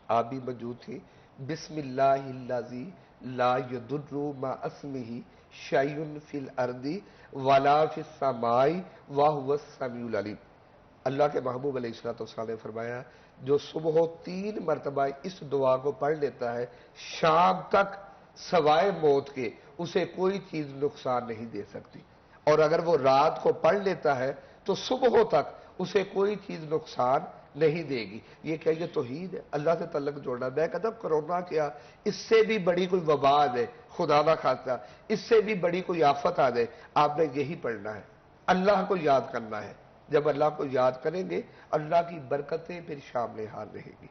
آپ بھی موجود تھی. بسم اللہ الذی لا یضر مع اسمہ شیء فی الارض ولا فی السماء وہو السمیع العلیم. अल्लाह के महबूब अलैहिस्सलाम ने फरमाया जो सुबह 3 मरतबा इस दुआ को पढ़ लेता है शाम तक सवाए मौत के उसे कोई चीज नुकसान नहीं दे सकती, और अगर वो रात को पढ़ लेता है तो सुबह तक उसे कोई चीज नुकसान नहीं देगी। ये क्या, ये तौहीद है, अल्लाह से तल्लक जोड़ना। मैं कहता हूं कोरोना क्या, इससे भी बड़ी कोई वबा आ जाए, खुदा ना खास्ता इससे भी बड़ी कोई आफत आ जाए, आपने यही पढ़ना है, अल्लाह को याद करना है। जब अल्लाह को याद करेंगे अल्लाह की बरकतें फिर शामिल हाल रहेगी।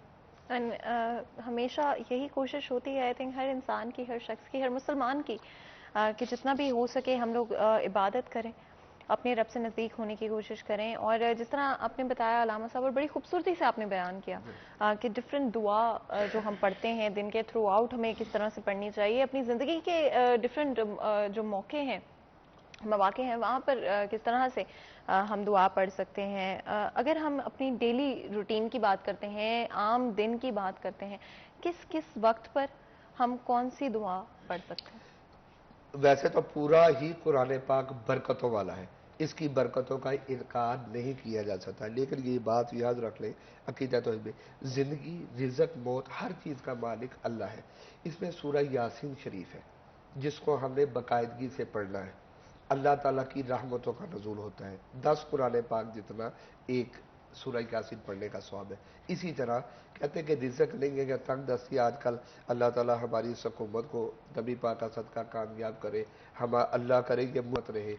हमेशा यही कोशिश होती है आई थिंक हर इंसान की, हर शख्स की, हर मुसलमान की, कि जितना भी हो सके हम लोग इबादत करें, अपने रब से नज़दीक होने की कोशिश करें। और जिस तरह आपने बताया अलामा साहब, और बड़ी खूबसूरती से आपने बयान किया कि डिफरेंट दुआ जो हम पढ़ते हैं दिन के थ्रू आउट हमें किस तरह से पढ़नी चाहिए, अपनी ज़िंदगी के डिफरेंट जो मौके हैं, मौके हैं, वहाँ पर किस तरह से हम दुआ पढ़ सकते हैं। अगर हम अपनी डेली रूटीन की बात करते हैं, आम दिन की बात करते हैं, किस किस वक्त पर हम कौन सी दुआ पढ़ सकते हैं? वैसे तो पूरा ही कुरान पाक बरकतों वाला है, इसकी बरकतों का इनकार नहीं किया जा सकता, लेकिन ये बात याद रख लें अकीदा तौहीद में जिंदगी, रिज़्क, मौत, हर चीज़ का मालिक अल्लाह है। इसमें सूरह यासीन शरीफ है जिसको हमने बाकायदगी से पढ़ना है। अल्लाह ताला की रहमतों का नज़ूल होता है, 10 कुरान पाक जितना एक सूरह यासीन पढ़ने का सवाब है। इसी तरह कहते हैं कि रिज़्क नहीं है कि तंग दस्ती, आजकल अल्लाह ताला हमारी इस हुकूमत को नबी पाक का सदका कामयाब करे, हम अल्लाह करे कि मत रहे,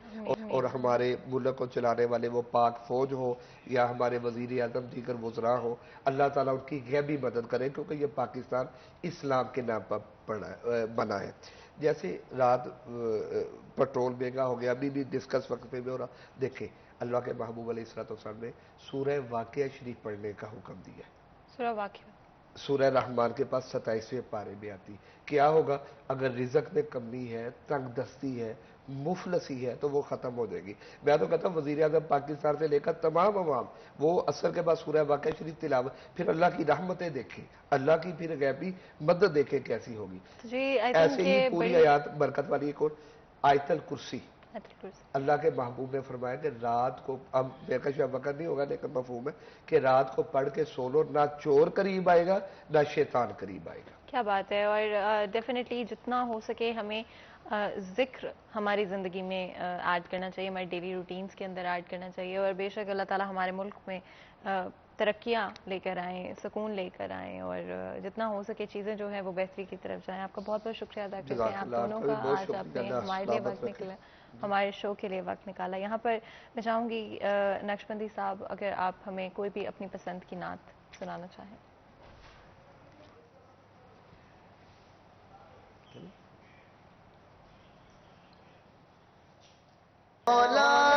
और हमारे मुल्क को चलाने वाले वो पाक फौज हो या हमारे वज़ीर आज़म दीगर वज़रा हो, अल्लाह ताला उनकी गैबी मदद करे, क्योंकि ये पाकिस्तान इस्लाम के नाम पर बना है। जैसे रात पेट्रोल महंगा हो गया, अभी भी डिस्कस वक्त पे भी हो रहा, देखें अल्लाह के महबूब अलैहिस्सलाम ने सूरह वाक़िया शरीफ पढ़ने का हुक्म दिया। सूरह वाक़िया सूरह रहमान के पास 27वें पारे में आती। क्या होगा अगर रिज़्क में कमी है, तंग दस्ती है, मुफलसी है, तो वो खत्म हो जाएगी। मैं तो कहता हूँ वज़ीर आज़म पाकिस्तान से लेकर तमाम अवाम वो असर के बाद सूरह वाक़िया शरीफ तिलावत, फिर अल्लाह की रहमतें देखें, अल्लाह की फिर गैबी मदद देखें कैसी होगी। ऐसे ही पूरी आयात बरकत वाली एक और आयतल कुर्सी, अल्लाह के महबूब ने फरमाया कि रात को, अब बेकश वक्त नहीं होगा लेकिन मफहूम है कि रात को पढ़ के सो लो, ना चोर करीब आएगा ना शैतान करीब आएगा। क्या बात है। और डेफिनेटली जितना हो सके हमें ज़िक्र हमारी ज़िंदगी में ऐड करना चाहिए, हमारे डेली रूटीन्स के अंदर ऐड करना चाहिए। और बेशक अल्लाह ताला हमारे मुल्क में तरक्कियाँ लेकर आएँ, सुकून लेकर आएँ, और जितना हो सके चीज़ें जो है वो बेहतरी की तरफ जाएँ। आपका बहुत बहुत शुक्रिया अदा करते हैं आप दोनों का, आज आपने हमारे लिए वक्त निकला, हमारे शो के लिए वक्त निकाला। यहाँ पर मैं चाहूँगी नक्शबंदी साहब, अगर आप हमें कोई भी अपनी पसंद की नात सुनाना चाहें। मौला